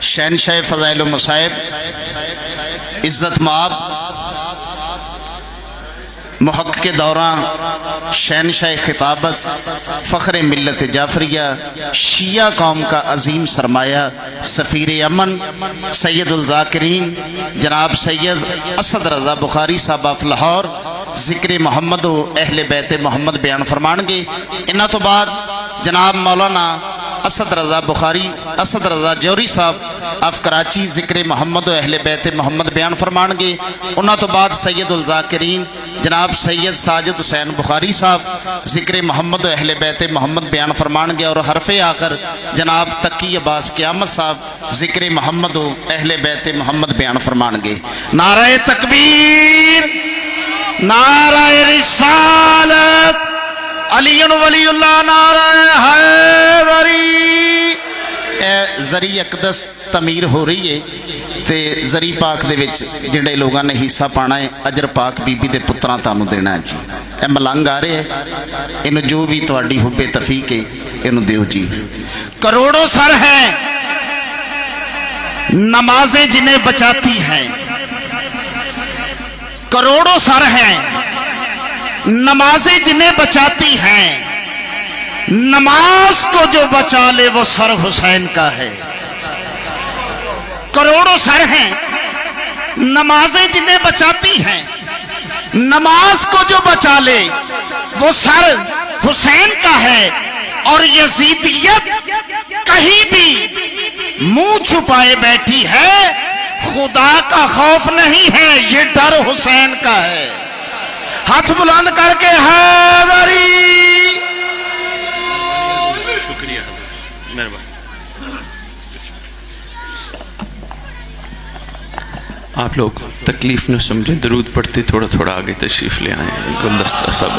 शहनशाह फ़ज़ाइल व मसाइब, इज़्ज़त माब, मुहक़्क़िक़ दौरां, शहनशाह खिताबत, फ़ख्र मिल्लत जाफ़रिया, शिया कौम का अज़ीम सरमाया, सफ़ीर अमन, सैयदुल ज़ाकिरीन जनाब सैयद असद रज़ा बुखारी साहब ऑफ लाहौर ज़िक्र मोहम्मद व अहले बैत मोहम्मद बयान फरमाएंगे। इन्हां तो बाद जनाब मौलाना असद रज़ा बुखारी, असद रज़ा जौहरी साहब ऑफ कराची ज़िक्र मोहम्मद व अहले बैत मोहम्मद बयान फरमाएंगे। उन्हां तो बाद सैयदुल ज़ाकिरीन जनाब सैयद साजिद हुसैन बुखारी साहब ज़िक्र मोहम्मद व अहले बैत मोहम्मद बयान फरमाएंगे। और हरफ़े आकर जनाब तकी अब्बास क़यामत साहब ज़िक्र मोहम्मद व अहले बैत मोहम्मद बयान फरमाएंगे। नारे तकबीर, नारे रिसालत, अलीयुन वलीउल्लाह, नारे हैदरी। ज़री अकदस तमीर हो रही है तो ज़री पाक दे विच जिहड़े लोगों ने हिस्सा पाना है अजर पाक बीबी दे पुत्रां तुहानूं देना है जी। यह मलंग आ रहे हैं, इन्हूं जो भी तुहाडी हुब्बे तफीक है इन्हूं दिओ जी। करोड़ों सर हैं नमाजें जिन्हें बचाती हैं, करोड़ों सर हैं नमाजें जिन्हें बचाती हैं, नमाज को जो बचा ले वो सर हुसैन का है। करोड़ों सर हैं नमाजें जिन्हें बचाती हैं, नमाज को जो बचा ले वो सर हुसैन का है। और यजीदियत कहीं भी मुंह छुपाए बैठी है, खुदा का खौफ नहीं है, ये डर हुसैन का है। हाथ बुलंद करके हैदरी। शुक्रिया, मेहरबानी। आप लोग तकलीफ न समझें, दरूद पढ़ते थोड़ा थोड़ा आगे तशरीफ ले आए। गुलदस्ता सब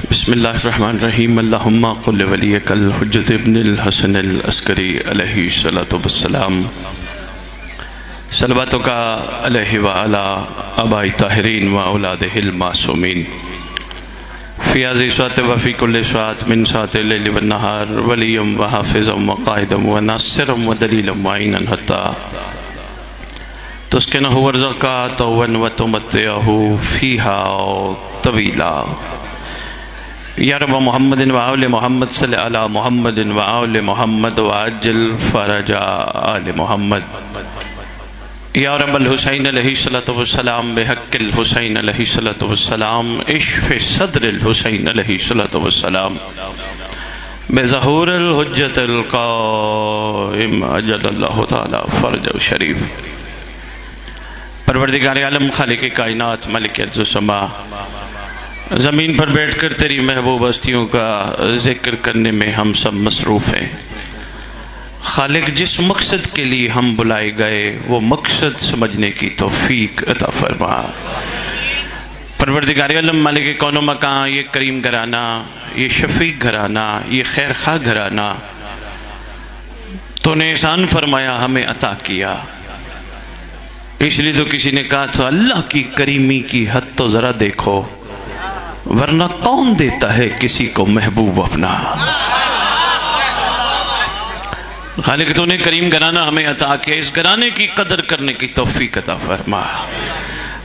बिस्मिल्लाहिर्रहमानिर्रहीम। अल्लाहुम्मा कुल वलियकल हुज्जत इब्नुल हसन अल अस्करी अलैहि सलातो वस्सलाम। सलवातों का अलैहि व अला आबाई ताहिरीन व औलादिहिल मासूमीन फ़ियाज़ी स्वात वफ़ी कुल्ल स्वात मिन सात लैल व नहार वलियम व हाफ़िज़म व क़ाइदम व नासिरम व दलीलम व ऐनन हत्ता तुस्किनहु व रज़क़तहु व तुमत्तिअहु फ़ीहा तवीला। या रब मुहम्मदिन व आले मुहम्मद सल्लि अला मुहम्मदिन व आले मुहम्मद व अज्जिल फ़रजा आले मुहम्मद। या रब्बल हुसैन अलैहिस्सलातु वस्सलाम बिहक़्क़िल हुसैन अलैहिस्सलातु वस्सलाम इश्फ़ि सद्रिल हुसैन अलैहिस्सलातु वस्सलाम बिज़हूरिल हुज्जतिल क़ाइम अजलल्लाहु तआला फ़रजहु शरीफ। परवरदिगार आलम खालिक़ कायनात मलिक अर्ज़ व समा, ज़मीन पर बैठकर तेरी महबूब हस्तियों का ज़िक्र करने में हम सब मसरूफ़ हैं। खालिक जिस मकसद के लिए हम बुलाए गए वो मकसद समझने की तौफीक अता फरमा। परवरदिगार आलम मालिक कौनो मकान, ये करीम घराना, ये शफीक घराना, ये खैर खा घराना तूने एहसान फरमाया, हमें अता किया। इसलिए तो किसी ने कहा था अल्लाह की करीमी की हद तो ज़रा देखो, वरना कौन देता है किसी को महबूब अपना। खालिक तूने करीम घराना हमें अता किया, इस घराने की कदर करने की तौफीक अता फरमा।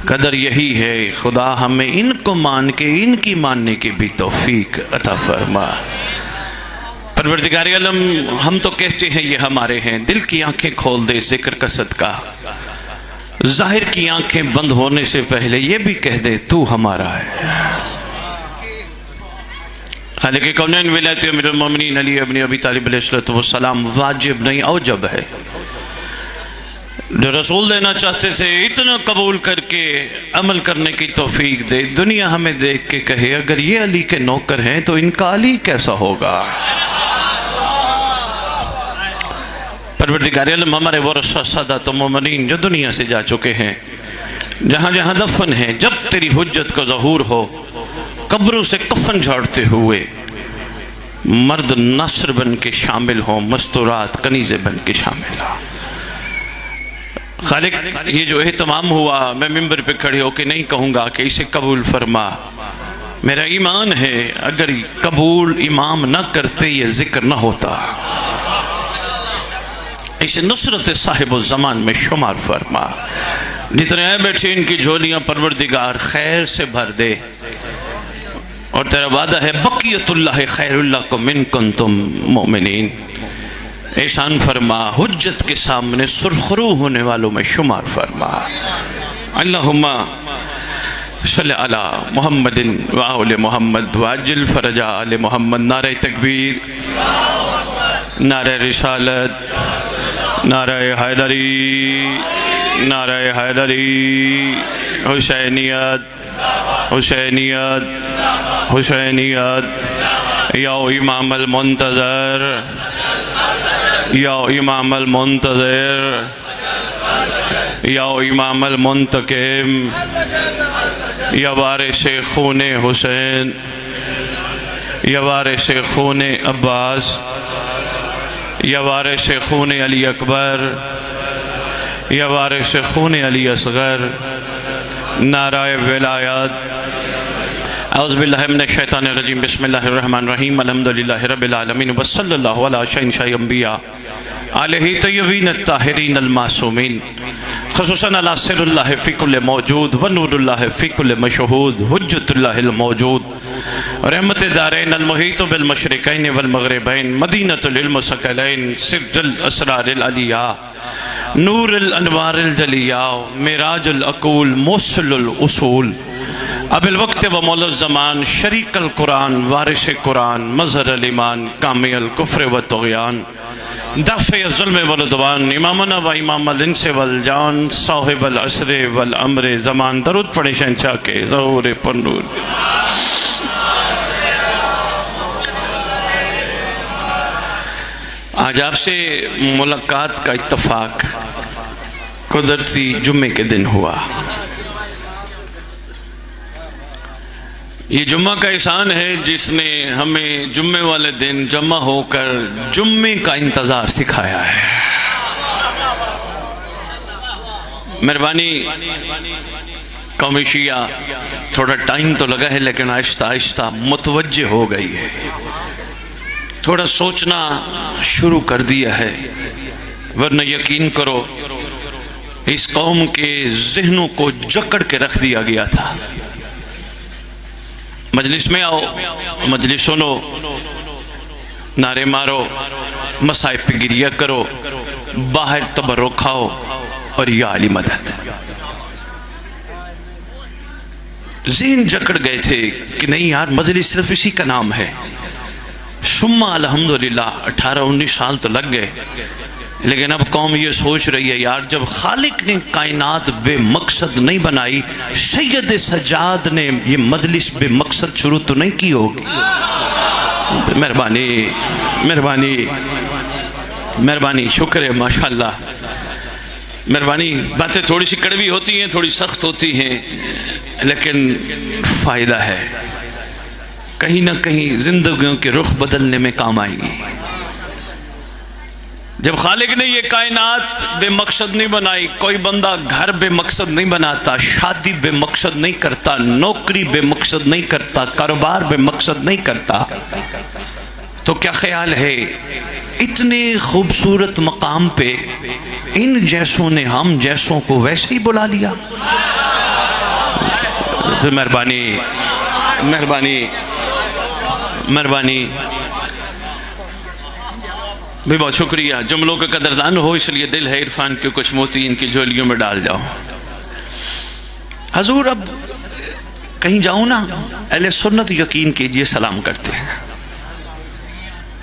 कदर यही है खुदा, हमें इनको मान के इनकी मानने की भी तौफीक अता फरमा। परवरदिगार आलम हम तो कहते हैं ये हमारे हैं, दिल की आंखें खोल दे ज़िक्र का सदका, ज़ाहिर की आंखें बंद होने से पहले ये भी कह दे तू हमारा है। खालिक़ कौनैन विलायत अमीरुल मोमिनीन अली इब्न अबी तालिब अलैहिस्सलातु वस्सलाम वाजिब नहीं औजब है। जो रसूल देना चाहते थे इतना कबूल करके अमल करने की तौफीक दे। दुनिया हमें देख के कहे अगर ये अली के नौकर हैं तो इनका अली कैसा होगा। परवरदिगार आलम हमारे वरसा सादात मोमिनीन जो दुनिया से जा चुके हैं, जहाँ जहाँ दफन है, जब तेरी हुज्जत का ज़हूर हो कब्रों से कफन झाड़ते हुए मर्द नस्र बन के शामिल हो, मस्तूरात कनीज़े बन के शामिल हो। खालिक ये जो एहतमाम हुआ, मैं मिंबर पे खड़े होकर नहीं कहूँगा कि इसे कबूल फरमा, मेरा ईमान है अगर कबूल इमाम ना करते ये जिक्र ना होता। इसे नुसरत साहिब ज़मान में शुमार फरमा। जितने आए बैठे इनकी झोलियां परवरदिगार खैर से भर दे, और तेरा वादा है बक़ियतुल्लाह खैरुल्लाकुम मिन कुंतुम मुमिनीन। एहसान फरमा, हुज्जत के सामने सुरखरू होने वालों में शुमार फरमा। अल्लाहुम्मा सल्ली अला मुहम्मदिन व आले मुहम्मद वाजिल फरजा आले मोहम्मद। नारे तकबीर, नारे रिसालत, नारे हैदरी, नारे हैदरी। हुसैनियत, हुसैनियत, हुसैनियत। या इमाम अल मुंतज़र, या इमाम अल मुंतज़र, या इमाम अल मुंतकिम, या वारिस खूने हुसैन, या वारिस खूने अब्बास, या वारिस खूने अली अकबर, या वारिस खूने अली असगर। नाराए विलायत। औज़ु बिल्लाहि मिनश शैतानिर रजीम। बिस्मिल्लाहिर रहमानिर रहीम। अल्हम्दुलिल्लाहि रब्बिल आलमीन व सल्लल्लाहु अला शहंशाह अंबिया अलैहि तय्यबीन अत्ताहिरीन अल मासूमीन खुसूसन अला सिर्रुल्लाहि फी कुल्लि मौजूद व नूरुल्लाहि फी कुल्लि मशहूद हुज्जतुल्लाहिल मौजूद रहमत दारैन अल मुहीत बिल मशरिकैन वल मग़रिबैन मदीनतुल इल्म सकलैन सिर्जुल असरारिल अलिया नूरुल अनवारिल जलिया मिराजुल अकूल मौसुलुल उसूल अबिल वक्त व मौल ज़मान शरीकल कुरान वारिस कुरान मज़हर अल ईमान कामिल कुफ्र व तुग़यान दाफ़े ज़ुल्म वल उद्वान इमामना व इमाम अल इंस वल जान साहिब अल असर वल अम्र ज़मान। दरूद पढ़े शहंशाह के ज़हूर पुन्नूर। आज आपसे मुलाकात का इत्तफाक कुदरती जुम्मे के दिन हुआ। ये जुम्मा का एहसान है जिसने हमें जुम्मे वाले दिन जमा होकर जुम्मे का इंतज़ार सिखाया है। मेहरबानी कौमी शिया, थोड़ा टाइम तो लगा है लेकिन आहिस्ता आहिस्ता मुतवज्जे हो गई है, थोड़ा सोचना शुरू कर दिया है। वरना यकीन करो इस कौम के जहनों को जकड़ के रख दिया गया था। मजलिस में आओ, मजलिस सुनो, नारे मारो, मसाइब पे गिरिया करो, बाहर तबर्रुक खाओ और या अली मदद। ज़हन जकड़ गए थे कि नहीं यार मजलिस सिर्फ इसी का नाम है। सुम्मा अल्हम्दुलिल्लाह 18-19 साल तो लग गए, लेकिन अब कौम ये सोच रही है यार जब खालिक ने कायनात बेमकसद नहीं बनाई, सैयद सज्जाद ने ये मजलिस बेमकसद शुरू तो नहीं की होगी। मेहरबानी मेहरबानी मेहरबानी, शुक्र है माशाल्लाह। मेहरबानी। बातें थोड़ी सी कड़वी होती हैं, थोड़ी सख्त होती हैं, लेकिन फ़ायदा है, कहीं ना कहीं जिंदगियों के रुख बदलने में काम आएंगी। जब खालिक ने ये कायनात बेमकसद नहीं बनाई, कोई बंदा घर बेमकसद नहीं बनाता, शादी बेमकसद नहीं करता, नौकरी बेमकसद नहीं करता, कारोबार बेमकसद नहीं करता, तो क्या ख्याल है इतने खूबसूरत मकाम पे इन जैसों ने हम जैसों को वैसे ही बुला लिया। मेहरबानी मेहरबानी मेहरबानी भी, बहुत शुक्रिया। जुमलों का कदरदान हो इसलिए दिल है इरफान के कुछ मोती इनकी झोलियों में डाल जाओ। हजूर अब कहीं जाऊं ना, अहले सुन्नत यकीन कीजिए सलाम करते हैं,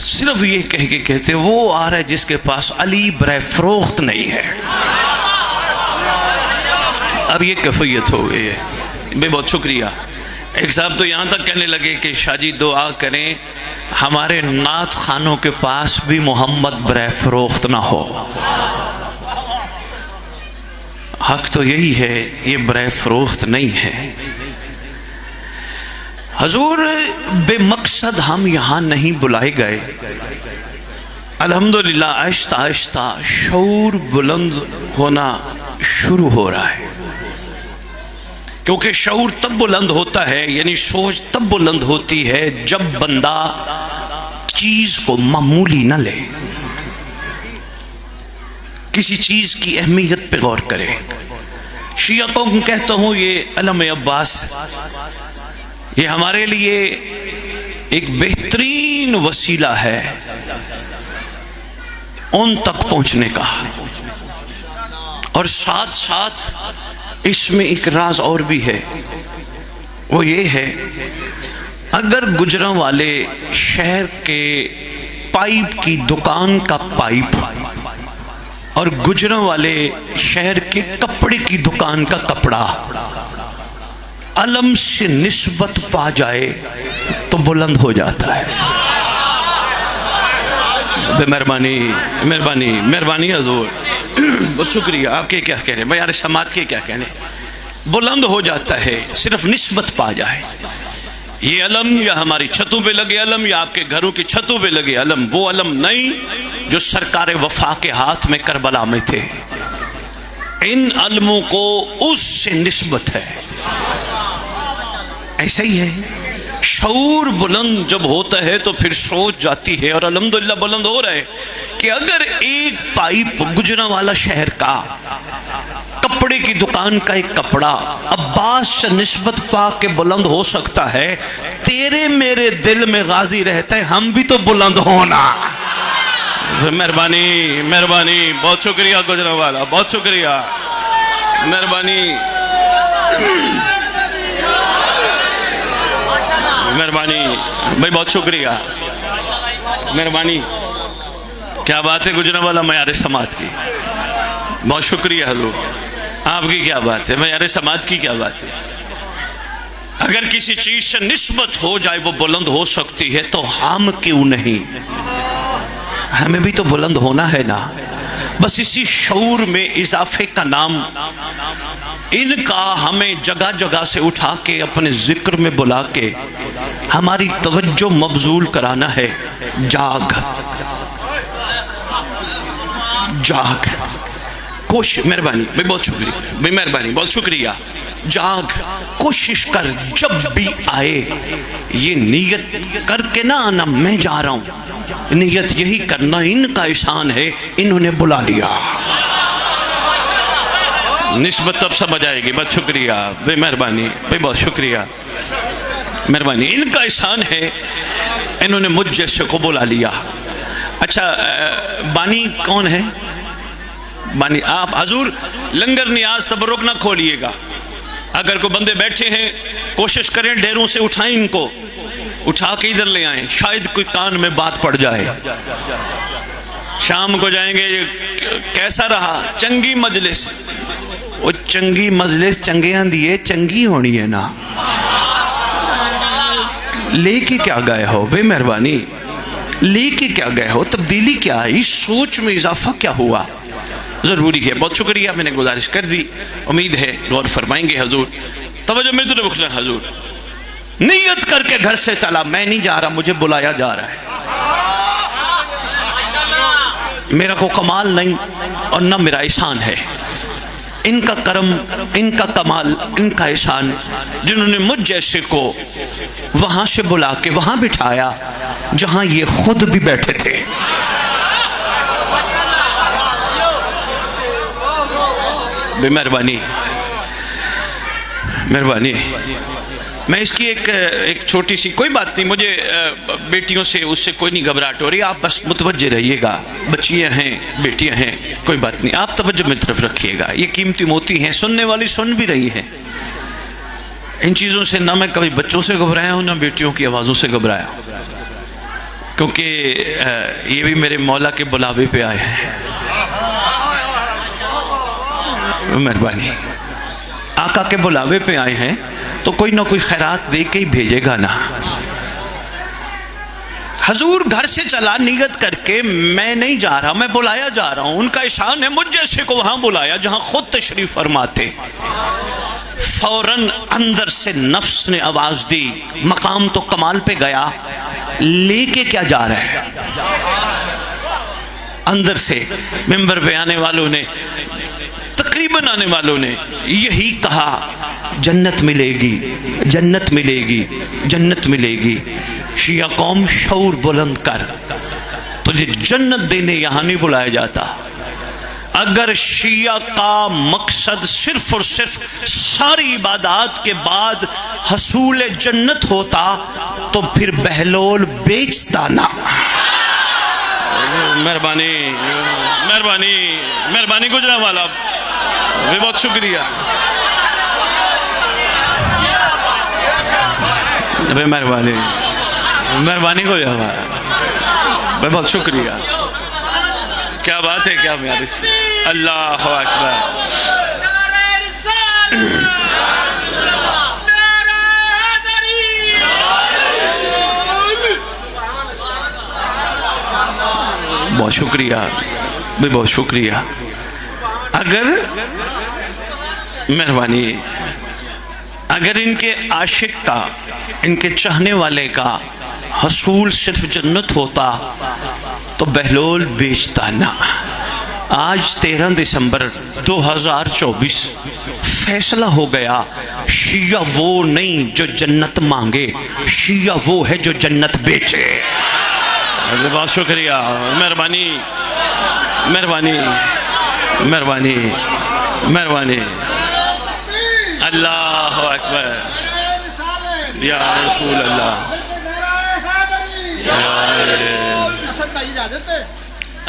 सिर्फ ये कह के कहते वो आ रहा है जिसके पास अली बरे फरोख्त नहीं है। अब ये कैफियत हो गई है। भाई बहुत शुक्रिया। एक साहब तो यहाँ तक कहने लगे कि शाहजी दुआ करें हमारे नात खानों के पास भी मोहम्मद बरे फरोख्त ना हो। हक तो यही है, ये बरे फरोख्त नहीं है। हजूर बेमकसद हम यहाँ नहीं बुलाए गए। अल्हम्दुलिल्लाह आहिस्ता आहिस्ता शऊर बुलंद होना शुरू हो रहा है। क्योंकि शऊर तब बुलंद होता है, यानी सोच तब बुलंद होती है जब बंदा चीज को मामूली न ले, किसी चीज की अहमियत पे गौर करे। शिया कौम कहता हूं ये अलम अब्बास, ये हमारे लिए एक बेहतरीन वसीला है उन तक पहुंचने का। और साथ साथ इसमें एक राज और भी है, वो ये है, अगर गुजरां वाले शहर के पाइप की दुकान का पाइप और गुजरां वाले शहर के कपड़े की दुकान का कपड़ा अलम से निस्बत पा जाए तो बुलंद हो जाता है। मेहरबानी मेहरबानी मेहरबानी हजूर, बहुत शुक्रिया। आपके क्या कहने, मैं यार समाज के क्या कहने, बुलंद हो जाता है सिर्फ निस्बत पा जाए। ये अलम या हमारी छतों पे लगे अलम या आपके घरों की छतों पे लगे अलम, वो अलम नहीं जो सरकार वफा के हाथ में करबला में थे। इन अलमों को उससे निस्बत है। ऐसा ही है, शऊर बुलंद जब होता है तो फिर सोच जाती है, और अल्हम्दुलिल्लाह बुलंद हो रहा है कि अगर एक पाइप गुजरांवाला शहर का कपड़े की दुकान का एक कपड़ा अब्बास से निस्बत पा के बुलंद हो सकता है, तेरे मेरे दिल में गाजी रहता है हम भी तो बुलंद होना। मेहरबानी मेहरबानी, बहुत शुक्रिया गुजरांवाला, बहुत शुक्रिया, मेहरबानी मेहरबानी भाई, बहुत शुक्रिया, मेहरबानी। क्या बात है गुजरांवाला मयार समाज की, बहुत शुक्रिया हजूर, आपकी क्या बात है, मयार समाज की क्या बात है। अगर किसी चीज से निस्बत हो जाए वो बुलंद हो सकती है, तो हम क्यों नहीं, हमें भी तो बुलंद होना है ना। बस इसी शऊर में इजाफे का नाम इनका हमें जगह जगह से उठा के अपने जिक्र में बुला के हमारी तवज्जो मबजूल कराना है। जाग जाग, कोशिश, मेहरबानी भाई, बहुत शुक्रिया भाई, मेहरबानी, बहुत शुक्रिया। जाग, कोशिश कर जब भी आए ये नीयत करके ना आना मैं जा रहा हूं, नीयत यही करना इनका एहसान है, इन्होंने बुला लिया। निस्बत तब समझ आएगी। बहुत शुक्रिया भाई, मेहरबानी भाई, बहुत शुक्रिया, मेहरबानी, इनका एहसान है, इन्होंने मुझ जैसे को बुला लिया। अच्छा, बानी कौन है? बानी आप हजूर, लंगर नियाज तबरुक ना खोलिएगा। अगर कोई बंदे बैठे हैं कोशिश करें डेरों से उठाएं, इनको उठा के इधर ले आए, शायद कोई कान में बात पड़ जाए। शाम को जाएंगे, कैसा रहा, चंगी मजलिस, वो चंगी मजलिस चंगियां दिए चंगी होनी है ना, लेके क्या गए हो बे, मेहरबानी लेके क्या गए हो, तब्दीली क्या है, इस सोच में इजाफा क्या हुआ, जरूरी है। बहुत शुक्रिया, मैंने गुजारिश कर दी, उम्मीद है गौर फरमाएंगे हजूर। तवज्जो मेरी तरफ रखना हजूर, नियत करके घर से चला, मैं नहीं जा रहा, मुझे बुलाया जा रहा है, मेरा को कमाल नहीं और न मेरा एहसान है, इनका करम, इनका कमाल, इनका एहसान, जिन्होंने मुझ जैसे को वहां से बुला के वहां बिठाया जहां ये खुद भी बैठे थे। मेहरबानी मेहरबानी। मैं इसकी एक छोटी सी, कोई बात नहीं, मुझे बेटियों से उससे कोई नहीं घबराहट हो रही, आप बस मुतवज्जे रहिएगा, बच्चियां हैं, बेटियां हैं, कोई बात नहीं, आप तवज्जो मेरी तरफ रखिएगा। ये कीमती मोती हैं, सुनने वाली सुन भी रही हैं। इन चीज़ों से ना मैं कभी बच्चों से घबराया हूँ ना बेटियों की आवाज़ों से घबराया, क्योंकि ये भी मेरे मौला के बुलावे पे आए हैं। मेहरबानी, आका के बुलावे पे आए हैं तो कोई ना कोई खैरात दे के ही भेजेगा ना। हजूर घर से चला नियत करके, मैं नहीं जा रहा, मैं बुलाया जा रहा हूं, उनका एहसान है, मुझ जैसे को वहां बुलाया जहां खुद तशरीफ फरमाते। फौरन अंदर से नफ्स ने आवाज दी, मकाम तो कमाल पे गया, लेके क्या जा रहा है। अंदर से मिंबर पे आने वालों ने, तकरीबन आने वालों ने यही कहा, जन्नत मिलेगी, जन्नत मिलेगी, जन्नत मिलेगी। शिया कौम शऊर बुलंद कर, तुझे जन्नत देने यहाँ नहीं बुलाया जाता। अगर शिया का मकसद सिर्फ और सिर्फ सारी इबादत के बाद हसूल जन्नत होता तो फिर बहलोल बेचता ना। मेहरबानी मेहरबानी मेहरबानी गुजरांवाला, बहुत शुक्रिया। मेहरबानी मेहरबानी गुजरांवाला, बहुत शुक्रिया। क्या बात है, क्या प्यार से। अल्लाह अकबर। बहुत शुक्रिया, बहुत शुक्रिया। अगर मेहरबानी, अगर इनके आशिक का, इनके चाहने वाले का हसूल सिर्फ जन्नत होता तो बहलोल बेचता ना। आज 13 दिसंबर 2024 फैसला हो गया, शिया वो नहीं जो जन्नत मांगे, शिया वो है जो जन्नत बेचे। बहुत शुक्रिया, मेहरबानी मेहरबानी मेहरबानी मेहरबानी। अल्लाह अकबर, या रसूल अल्लाह।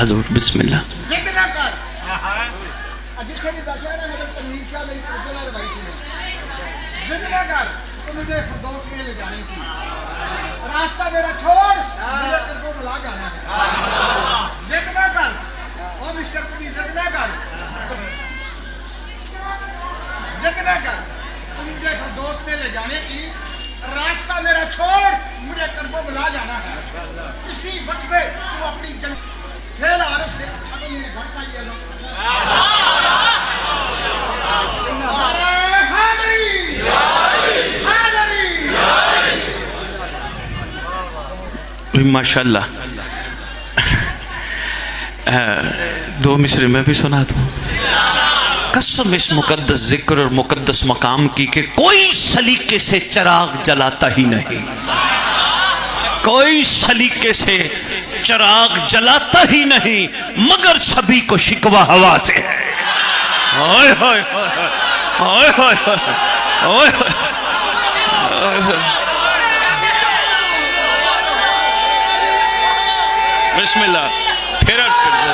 हजूर बिस्मिल्लाह। रास्ता मेरा छोड़, मुझे तेरे को बुला जाना है। जिद ना कर, ओ मिस्टर कभी जिद ना कर, जिद ना कर। तुम मुझे फिरदौस में ले जाने की, रास्ता मेरा छोड़, मुझे तेरे को बुला जाना है। इसी वक्त पे तू अपनी खेल आरस से अच्छा तो मेरे घर का ये लोग। माशाल्लाह। दो मिसरे में भी सुना दूं। कसम इस मुकद्दस जिक्र और मुकद्दस मकाम की कि कोई सलीके से चिराग जलाता ही नहीं, कोई सलीके से चिराग जलाता ही नहीं, मगर सभी को शिकवा हवा से है। ओए होए ओए होए ओए बिस्मिल्लाह। फिर अर्ज कर दो।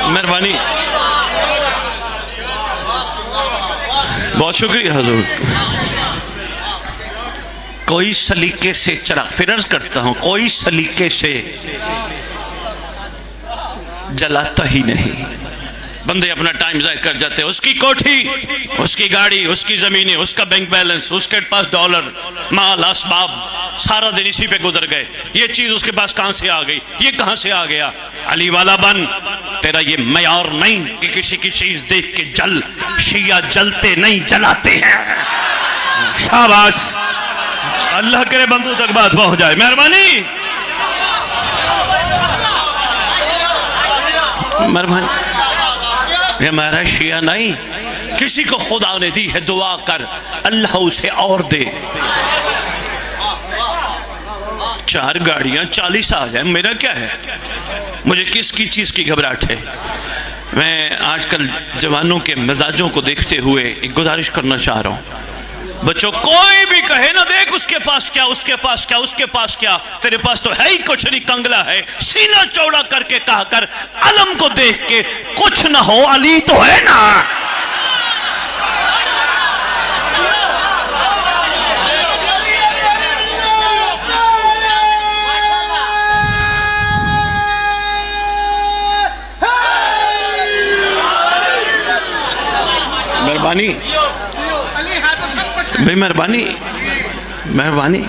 मेहरबानी, बहुत शुक्रिया हजूर। कोई सलीके से चिराग, फिर अर्ज करता हूं, कोई सलीके से जलाता ही नहीं। बंदे अपना टाइम जाया कर जाते हैं। उसकी कोठी, उसकी गाड़ी, उसकी जमीनें, उसका बैंक बैलेंस, उसके पास डॉलर, माल, असबाब, सारा दिन इसी पे गुजर गए। ये चीज उसके पास कहां से आ गई, ये कहां से आ गया। अली वाला बन, तेरा ये मयार नहीं कि किसी की चीज देख के जल। शिया जलते नहीं, जलाते हैं। शाबाश, अल्लाह करे बंदू तक बात पहुंच जाए। मेहरबानी मेहरबानी। ये हमारा शिया नहीं, किसी को खुदा ने दी है, दुआ कर अल्लाह उसे और दे। 4 गाड़ियां 40 आ जाए, मेरा क्या है, मुझे किसकी चीज की घबराहट है। मैं आजकल जवानों के मिजाजों को देखते हुए एक गुजारिश करना चाह रहा हूं। बच्चों, कोई भी कहे ना, देख उसके पास क्या, उसके पास क्या, उसके पास क्या, तेरे पास तो है ही कुछ नहीं, कंगला है। सीना चौड़ा करके कहा कर, अलम को देख के कुछ ना हो, अली तो है ना। मेहरबानी भाई, मेहरबानी मेहरबानी।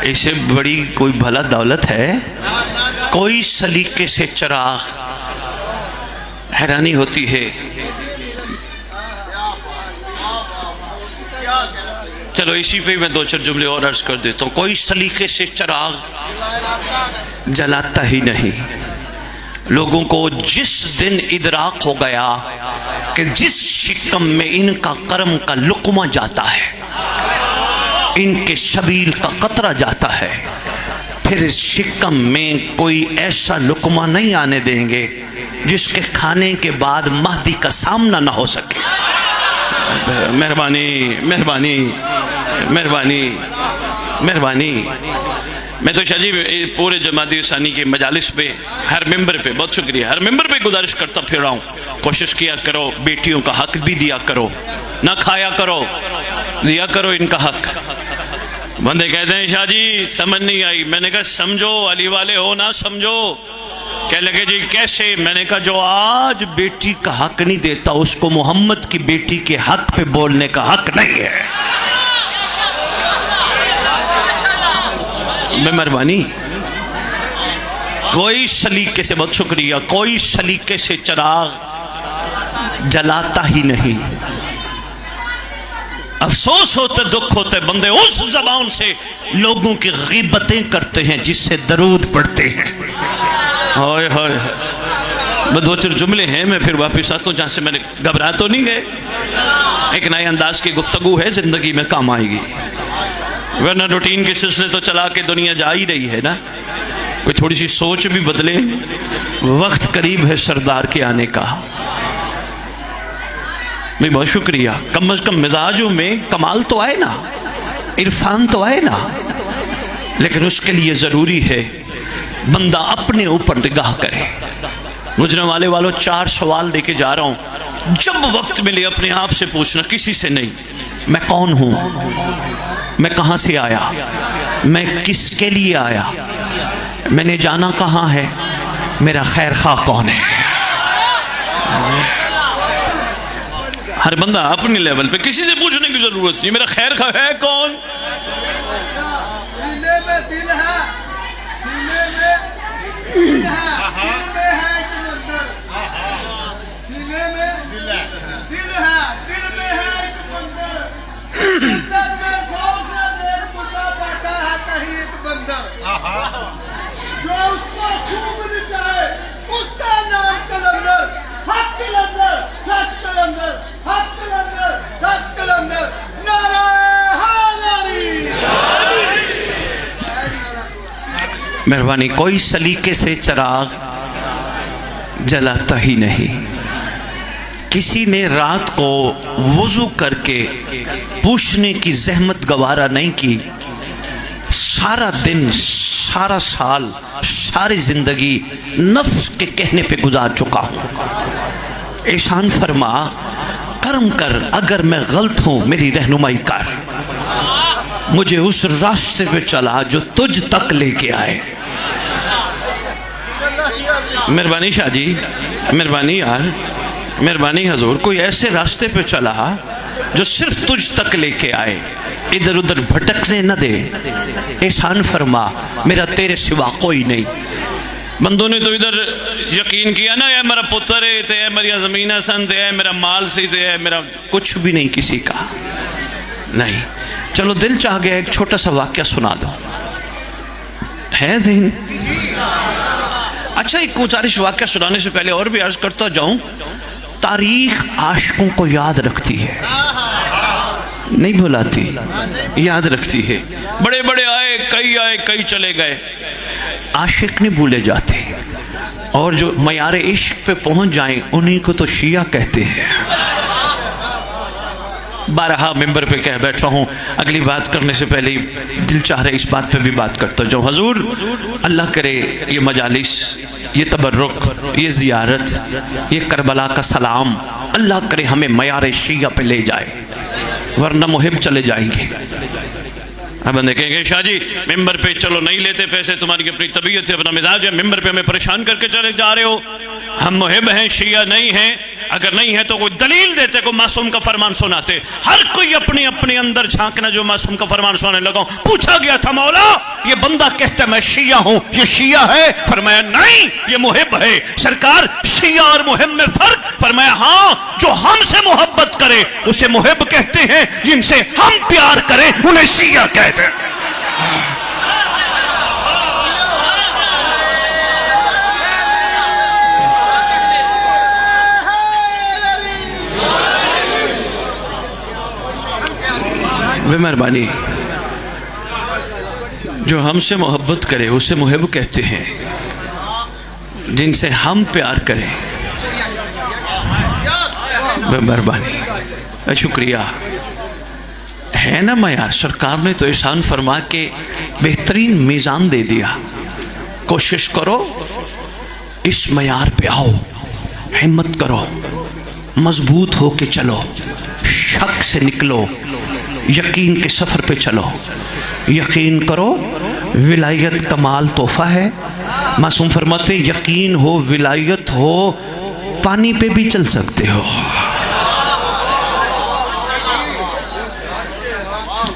इससे बड़ी कोई भला दौलत है? कोई सलीके से चिराग। हैरानी होती है। चलो इसी पे मैं 2-4 जुमले और अर्ज कर देता हूँ। कोई सलीके से चिराग जलाता ही नहीं। लोगों को जिस दिन इदराक हो गया कि जिस शिकम में इनका कर्म का लुकमा जाता है, इनके शबील का कतरा जाता है, फिर इस शिकम में कोई ऐसा लुकमा नहीं आने देंगे जिसके खाने के बाद महदी का सामना ना हो सके। मेहरबानी मेहरबानी मेहरबानी मेहरबानी। मैं तो शाह जी पूरे जमाती सानी के मजालिस पे हर मेंबर पे, बहुत शुक्रिया, हर मेंबर पे गुजारिश करता फिर रहा हूँ, कोशिश किया करो, बेटियों का हक भी दिया करो, ना खाया करो, दिया करो इनका हक। बंदे कहते हैं शाह जी समझ नहीं आई। मैंने कहा समझो, अली वाले हो ना समझो। कह लगे जी कैसे? मैंने कहा जो आज बेटी का हक नहीं देता उसको मोहम्मद की बेटी के हक पे बोलने का हक नहीं है। मेहरबानी, कोई सलीके से, बहुत शुक्रिया, कोई सलीके से चिराग जलाता ही नहीं। अफसोस होते, दुख होते, बंदे उस जबान से लोगों की गीबतें करते हैं जिससे दरूद पढ़ते हैं। हाय हाय, दो चार जुमले हैं, मैं फिर वापस आता हूँ जहाँ से मैंने, घबरा तो नहीं गए, एक नए अंदाज की गुफ्तगू है, जिंदगी में काम आएगी, वरना रूटीन के सिलसिले तो चला के दुनिया जा ही रही है ना। कोई थोड़ी सी सोच भी बदले, वक्त करीब है सरदार के आने का। भाई बहुत शुक्रिया, कम अज कम मिजाजों में कमाल तो आए ना, इरफान तो आए ना, लेकिन उसके लिए जरूरी है बंदा अपने ऊपर निगाह करे। गुजरने वाले वालों 4 सवाल देके जा रहा हूं, जब वक्त मिले अपने आप से पूछना, किसी से नहीं, मैं कौन हूं, मैं कहां से आया, मैं किसके लिए आया, मैंने जाना कहां है, मेरा खैर खा कौन है। हर बंदा अपने लेवल पे, किसी से पूछने की जरूरत नहीं, मेरा खैर खा है कौन। सीने में दिल है, सीने में दिल है, दिल में है कि अंदर, सीने में दिल है, दिल है, दिल में है कि अंदर, अंदर में कौन सा नेक मुद्दा बैठा है कहीं एक बंदर, जो उसको खूब निकाले उसका नाम कलंदर, हक कलंदर, सच कलंदर, हक कलंदर, सच कलंदर, नारा मेहरबानी, कोई सलीके से चिराग जलाता ही नहीं। किसी ने रात को वुजू करके पूछने की जहमत गवारा नहीं की, सारा दिन, सारा साल, सारी जिंदगी नफ्स के कहने पे गुजार चुका हूं। एहसान फरमा, कर्म कर, अगर मैं गलत हूं मेरी रहनुमाई कर, मुझे उस रास्ते पे चला जो तुझ तक लेके आए। मेहरबानी शाह जी, मेहरबानी यार, मेहरबानी हजूर, कोई ऐसे रास्ते पे चला जो सिर्फ तुझ तक लेके आए, इधर उधर भटकने न दे। एहसान फरमा, मेरा तेरे सिवा कोई नहीं। बंदों ने तो इधर यकीन किया ना, ये मेरा पुत्र है, ते है मेरी जमीन सन, ते है मेरा माल सी, ते है मेरा कुछ भी नहीं किसी का नहीं। चलो दिल चाह गया एक छोटा सा वाक्य सुना दो, है ज़हन? अच्छा, एक गुजारिश, वाक्य सुनाने से पहले और भी अर्ज करता जाऊं, तारीख आशिकों को याद रखती है, नहीं भुलाती, याद रखती है। बड़े बड़े आए, कई चले गए, आशिक नहीं भूले जाते, और जो मयारे इश्क पे पहुंच जाएं उन्हीं को तो शिया कहते हैं। बारहा मेंबर पे कह बैठा हूँ, अगली बात करने से पहले दिल चाह रहे इस बात पे भी बात करता जाऊँ। हजूर, अल्लाह करे ये मजालिस, ये तबर्रुक, ये ज़ियारत, ये करबला का सलाम, अल्लाह करे हमें मयार शिया पे ले जाए, वरना मुहिब चले जाएंगे। अब देखेंगे शाह जी मेंबर पे चलो नहीं लेते पैसे, तुम्हारी अपनी तबीयत है, अपना मिजाज है, मेंबर पे हमें परेशान करके चले जा रहे हो। हम मुहिब हैं, शिया नहीं हैं। अगर नहीं है तो कोई दलील देते, कोई मासूम का फरमान सुनाते। हर कोई अपने अपने अंदर झांकना, जो मासूम का फरमान सुनाने लगा। पूछा गया था, मौला ये बंदा कहता है मैं शिया हूं, ये शिया है? फरमाया नहीं, ये मुहिब है। सरकार, शिया और मुहिब में फर्क? फरमाया हाँ, जो हमसे मोहब्बत करे उसे मुहिब कहते हैं, जिनसे हम प्यार करें उन्हें शिया कहते हैं। बेमेहरबानी, जो हमसे मोहब्बत करे उसे मुहिब कहते हैं, जिनसे हम प्यार करें बेमेहरबानी। शुक्रिया है ना मयार। सरकार ने तो एहसान फरमा के बेहतरीन मीज़ान दे दिया। कोशिश करो इस मयार पे आओ, हिम्मत करो, मजबूत हो के चलो, शक से निकलो, यकीन के सफ़र पे चलो। यकीन करो विलायत कमाल तोहफा है। मासूम फरमाते यकीन हो, विलायत हो, पानी पे भी चल सकते हो।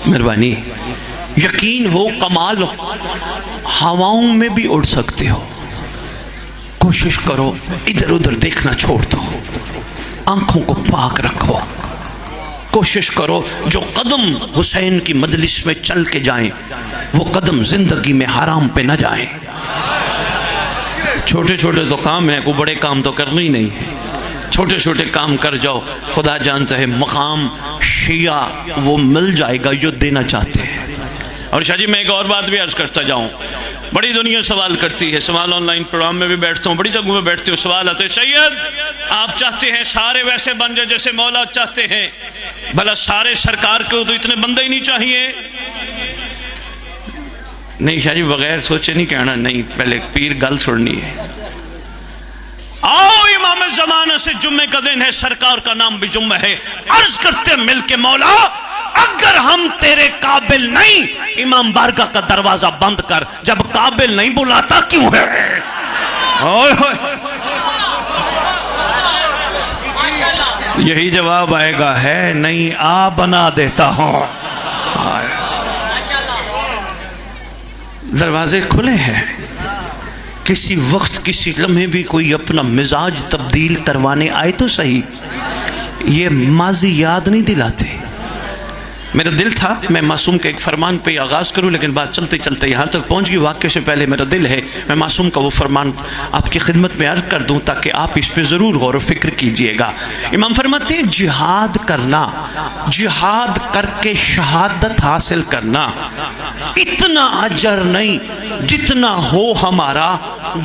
मेहरबानी, यकीन हो, कमाल हो, हवाओं में भी उड़ सकते हो। कोशिश करो इधर उधर देखना छोड़ दो, आंखों को पाक रखो। कोशिश करो जो कदम हुसैन की मजलिस में चल के जाएं, वो कदम जिंदगी में हराम पे न जाएं। छोटे छोटे तो काम है, कोई बड़े काम तो करने ही नहीं है। छोटे छोटे काम कर जाओ, खुदा जानता है मकाम शिया वो मिल जाएगा जो देना चाहते हैं। और शाह जी मैं एक और बात भी अर्ज करता जाऊं, बड़ी दुनिया सवाल करती है, सवाल ऑनलाइन प्रोग्राम में भी बैठता हूँ, बड़ी जगहों में बैठते हो, सवाल आते हैं सैयद आप चाहते हैं सारे वैसे बन जाए जैसे मौला चाहते हैं, भला सारे सरकार को तो इतने बंदे ही नहीं चाहिए। नहीं शाह जी बगैर सोचे नहीं कहना, नहीं पहले पीर गल छोड़नी है। आओ इमाम ज़माना से जुम्मे का दिन है, सरकार का नाम भी जुम्मा है, अर्ज करते मिल के मौला अगर हम तेरे काबिल नहीं, इमाम बारगाह का दरवाजा बंद कर, जब काबिल नहीं बुलाता क्यों है। ओए होए, यही जवाब आएगा, है नहीं आ बना देता हूं। दरवाजे खुले हैं, किसी वक्त किसी लम्हे भी कोई अपना मिजाज तब्दील करवाने आए तो सही, ये माजी याद नहीं दिलाते। मेरा दिल था मैं मासूम के एक फरमान पे आगाज़ करूं, लेकिन बात चलते चलते यहाँ तक पहुँच गई। वाक़े से पहले मेरा दिल है मैं मासूम का वो फरमान आपकी खिदमत में अर्ज कर दूं, ताकि आप इस पे ज़रूर गौर व फिक्र कीजिएगा। इमाम फरमाते हैं जिहाद करना, जिहाद करके शहादत हासिल करना, इतना अजर नहीं जितना हो हमारा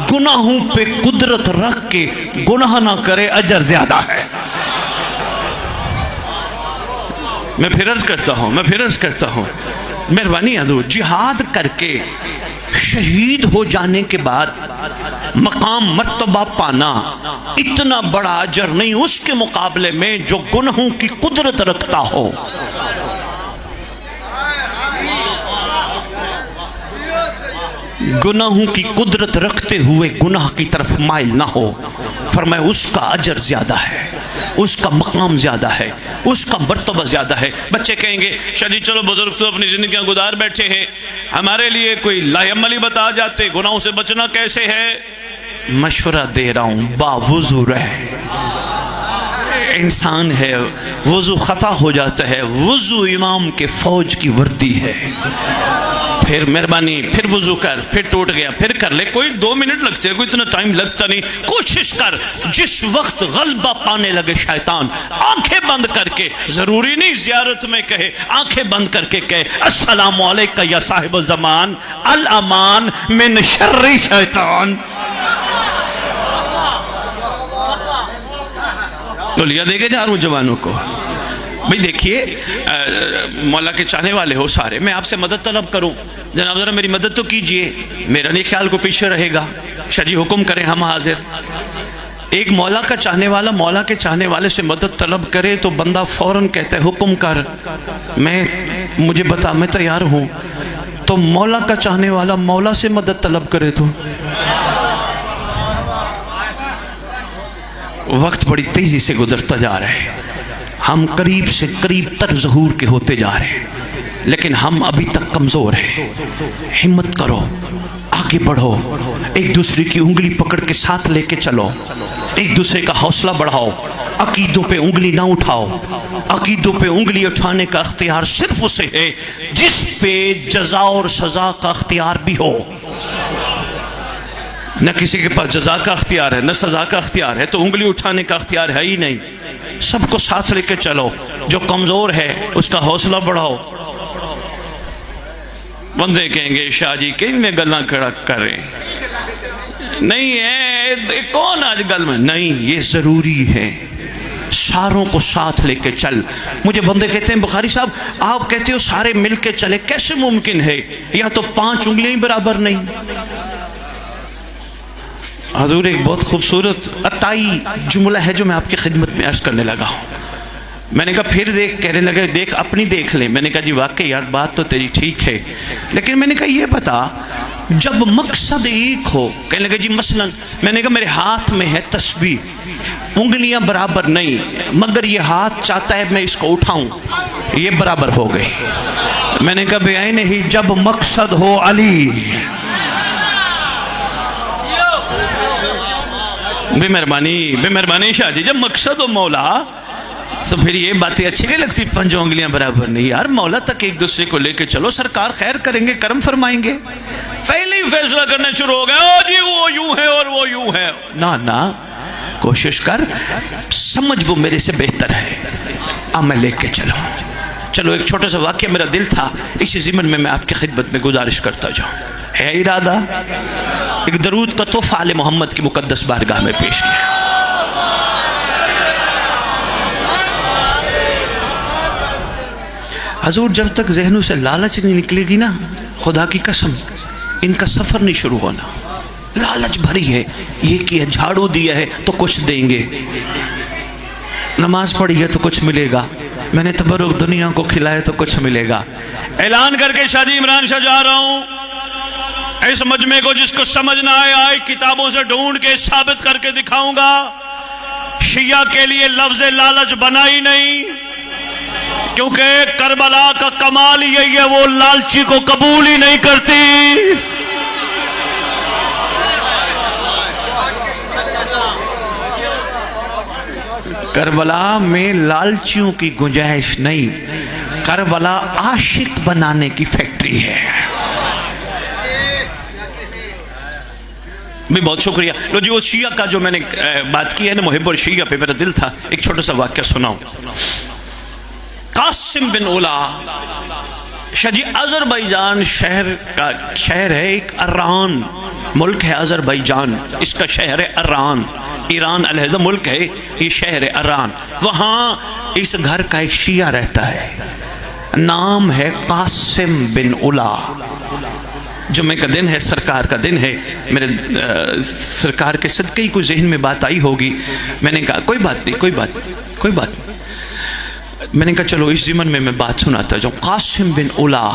गुनाहों पे कुदरत रख के गुनाह ना करे, अजर ज़्यादा है। मैं फिर अर्ज करता हूँ, मेहरबानी हजूर, जिहाद करके शहीद हो जाने के बाद मकाम मर्तबा पाना इतना बड़ा अजर नहीं उसके मुकाबले में जो गुनाहों की कुदरत रखता हो। गुनाहों की कुदरत रखते हुए गुनाह की तरफ माइल ना हो, फरमाया उसका अजर ज्यादा है, उसका मकाम ज्यादा है, उसका मर्तबा ज्यादा है। बच्चे कहेंगे शाह जी चलो बुजुर्ग तो अपनी जिंदगियां गुजार बैठे हैं, हमारे लिए कोई लाअमली बता जाते, गुनाहों से बचना कैसे है। मशवरा दे रहा हूं, बावुज़ू रहे। इंसान है, वुज़ू खता हो जाता है, वुज़ू इमाम के फौज की वर्दी है। फिर मेहरबानी, फिर वुज़ू कर, फिर टूट गया, फिर कर ले, कोई 2 मिनट लगते हैं, कोई इतना टाइम लगता नहीं। कोशिश कर जिस वक्त गलबा पाने लगे शैतान, आंखें बंद करके, जरूरी नहीं जियारत में कहे, आंखें बंद करके कहे अस्सलामु अलैका या साहिब ज़मान अल अमान मिन शर्रि शैतान। तो लिया देखे जा रहा हूं जवानों को। भाई देखिए मौला के चाहने वाले हो सारे, मैं आपसे मदद तलब करूं, जनाब जरा मेरी मदद तो कीजिए, मेरा नहीं ख्याल को पीछे रहेगा। शाह जी हुक्म करें, हम हाजिर। एक मौला का चाहने वाला मौला के चाहने वाले से मदद तलब करे तो बंदा फौरन कहता है हुक्म कर, मुझे बता, मैं तैयार हूं। तो मौला का चाहने वाला मौला से मदद तलब करे तो वक्त बड़ी तेजी से गुजरता जा रहा है, हम करीब से करीब तर ज़हूर के होते जा रहे हैं, लेकिन हम अभी तक कमज़ोर हैं। हिम्मत करो, आगे बढ़ो, एक दूसरे की उंगली पकड़ के साथ लेके चलो, एक दूसरे का हौसला बढ़ाओ, अकीदों पे उंगली ना उठाओ। अकीदों पे उंगली उठाने का अख्तियार सिर्फ उसे है जिस पे जजा और सजा का अख्तियार भी हो। न किसी के पास जजा का अख्तियार है, न सजा का अख्तियार है, तो उंगली उठाने का अख्तियार है ही नहीं। सबको साथ लेके चलो, जो कमज़ोर है उसका हौसला बढ़ाओ, बंदे कहेंगे शाह जी किन्ने गल्लां कड़ा कर रहे नहीं है, कौन आज गल में नहीं, ये जरूरी है, सारों को साथ लेके चल। मुझे बंदे कहते हैं बुखारी साहब आप कहते हो सारे मिलके चले, कैसे मुमकिन है, या तो 5 उंगलियां ही बराबर नहीं। हजूर एक बहुत खूबसूरत अताई जुमला है जो मैं आपकी खिदमत में अर्ज करने लगा हूँ। मैंने कहा फिर देख, कहने लगे देख अपनी देख ले। मैंने कहा जी वाकई यार बात तो तेरी ठीक है, लेकिन मैंने कहा ये बता जब मकसद एक हो, कहने लगे जी मसलन, मैंने कहा मेरे हाथ में है तस्बीह, उंगलियां बराबर नहीं, मगर ये हाथ चाहता है मैं इसको उठाऊं, ये बराबर हो गए। मैंने कहा बेआई नहीं, जब मकसद हो अली, बेमेहरबानी शाह जी, जब मकसद हो मौला तो फिर ये बातें अच्छी नहीं लगती, 5 उंगलियां बराबर नहीं यार, मौला तक एक दूसरे को लेके चलो, सरकार खैर करेंगे, करम फरमाएंगे। पहले ही फैसला करने शुरू हो गए, ओ जी वो यूं है और वो यूं है, ना ना कोशिश कर, समझ वो मेरे से बेहतर है, अब मैं लेके चलो। चलो एक छोटा सा वाक्य मेरा दिल था, इसी ज़िमन में मैं आपकी खिदमत में गुजारिश करता जाऊँ। है इरादा एक दरूद का तोहफा आले मोहम्मद की मुकद्दस बारगाह में पेश किया। हजूर जब तक जहनों से लालच नहीं निकलेगी ना, खुदा की कसम इनका सफर नहीं शुरू होना। लालच भरी है, ये किया, झाड़ू दिया है तो कुछ देंगे, नमाज पढ़ी है तो कुछ मिलेगा, मैंने तबरुक दुनिया को खिलाया तो कुछ मिलेगा। ऐलान करके शादी इमरान शाह जा रहा हूं, इस मजमे को जिसको समझ ना आए किताबों से ढूंढ के साबित करके दिखाऊंगा। शिया के लिए लफ्ज लालच बना ही नहीं, क्योंकि करबला का कमाल यही है, वो लालची को कबूल ही नहीं करती। करबला में लालचियों की गुंजाइश नहीं, करबला आशिक बनाने की फैक्ट्री है। भी बहुत शुक्रिया। लो जी वो शिया का जो मैंने बात की है ना, मुहिब्बुल शिया पे मेरा दिल था, एक छोटा सा वाक्य सुनाऊं। कासिम बिन उला शाह जी, अजरबैजान शहर है, एक अरान मुल्क है अजरबैजान, इसका शहर है अरान, ईरान अलहदा मुल्क है, ये शहर है अरान। वहाँ इस घर का एक शिया रहता है, नाम है कासिम बिन उला। जुम्मे का दिन है, सरकार का दिन है, मेरे सरकार के सदके ही कोई जहन में बात आई होगी। मैंने कहा कोई बात नहीं, कोई बात नहीं, कोई बात नहीं। मैंने कहा चलो इस ज़िमन में मैं बात सुनाता जाऊँ। कासिम बिन उला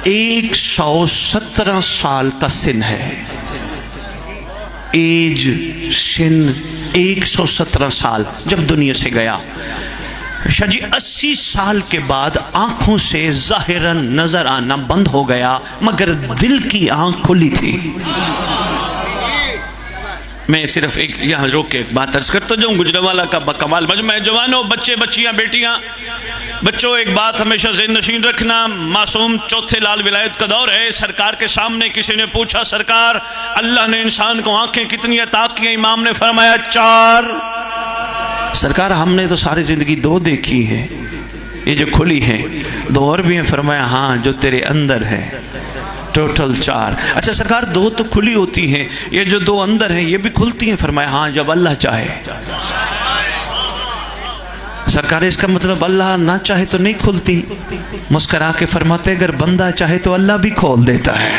117 साल का सिन है, एज सिन 117 साल जब दुनिया से गया। शाह जी 80 साल के बाद आंखों से जाहिरन नजर आना बंद हो गया, मगर दिल की आंख खुली थी। मैं सिर्फ एक यहाँ रोक के बात अर्ज करता जाऊँ। गुजरावाला का कमाल मजमा है। जवानों, बच्चे, बच्चियाँ, बेटियाँ, बच्चों, एक बात हमेशा ज़हन नशीन रखना, मासूम चौथे लाल विलायत का दौर है। सरकार के सामने किसी ने पूछा, सरकार अल्लाह ने इंसान को आंखें कितनी अता की हैं? इमाम ने फरमाया 4। सरकार हमने तो सारी ज़िंदगी 2 देखी हैं, ये जो खुली हैं 2 और भी हैं। फरमाया हाँ, जो तेरे अंदर है, टोटल 4। अच्छा सरकार 2 तो खुली होती हैं, ये जो 2 अंदर हैं ये भी खुलती हैं? फरमाया हाँ, जब अल्लाह चाहे। सरकार इसका मतलब अल्लाह ना चाहे तो नहीं खुलती? मुस्करा के फरमाते अगर बंदा चाहे तो अल्लाह भी खोल देता है।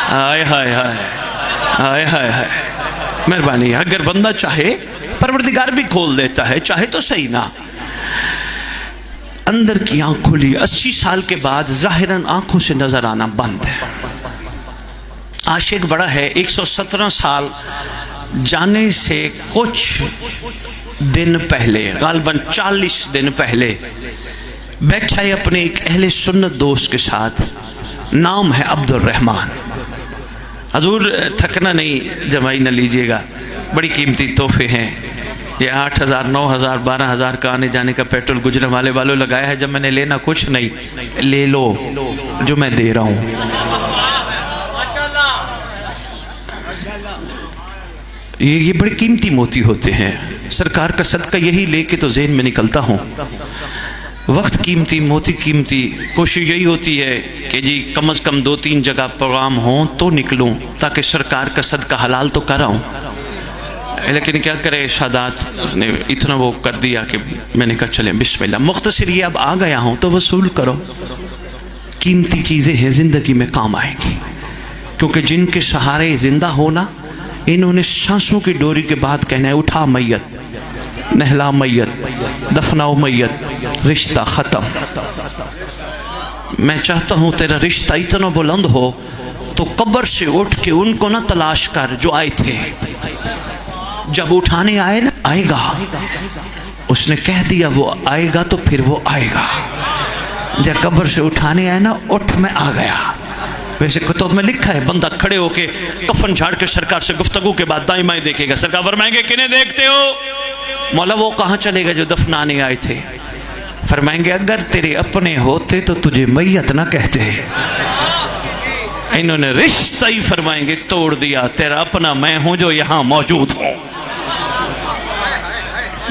हाय हाय हाय हाय हाय हाय, मेहरबानी। अगर बंदा चाहे परवरदिगार भी खोल देता है, चाहे तो सही ना। अंदर की आंख खुली, 80 साल के बाद जाहिरन आंखों से नजर आना बंद है। आशिक बड़ा है, 117 साल जाने से कुछ दिन पहले, गालबन 40 दिन पहले, बैठा है अपने एक अहले सुन्नत दोस्त के साथ, नाम है अब्दुल रहमान। हजूर थकना नहीं, जमाई न लीजिएगा, बड़ी कीमती तोहफे हैं ये। 8,000, 9,000, 12,000 का आने जाने का पेट्रोल गुजरावाले वालों लगाया है। जब मैंने लेना कुछ नहीं, ले लो जो मैं दे रहा हूँ। ये बड़े कीमती मोती होते हैं। सरकार का सदका यही लेके तो ज़हन में निकलता हूँ। वक्त कीमती, मोती कीमती। कोशिश यही होती है कि जी कम से कम 2-3 जगह प्रोग्राम हो तो निकलूं, ताकि सरकार का सदका हलाल तो कर आऊँ। लेकिन क्या करे, सादात ने इतना वो कर दिया कि मैंने कहा चले बिस्मिल्लाह। मुख्तसर ये अब आ गया हूँ तो वसूल करो, कीमती चीज़ें हैं ज़िंदगी में काम आएंगी, क्योंकि जिनके सहारे ज़िंदा होना, इन्होंने सांसों की डोरी के बाद कहना है उठा मैयत, नहला मैयत, दफनाओ मैयत, रिश्ता ख़त्म। मैं चाहता हूँ तेरा रिश्ता इतना बुलंद हो तो कब्र से उठ के उनको ना तलाश कर जो आए थे। जब उठाने आए ना, आएगा, उसने कह दिया वो आएगा तो फिर वो आएगा। जब कब्र से उठाने आए ना, उठ मैं आ गया। वैसे कुतुब में लिखा है, बंदा खड़े होके कफन झाड़ के सरकार से गुफ्तगू के बाद दाएं बाएं देखेगा। सरकार फरमाएंगे किन्हें देखते हो? मौला वो कहाँ चले गए जो दफनाने आए थे। फरमाएंगे अगर तेरे अपने होते तो तुझे मैयत ना कहते। इन्होंने रिश्ता ही फरमाएंगे तोड़ दिया, तेरा अपना मैं हूं जो यहां मौजूद हूं।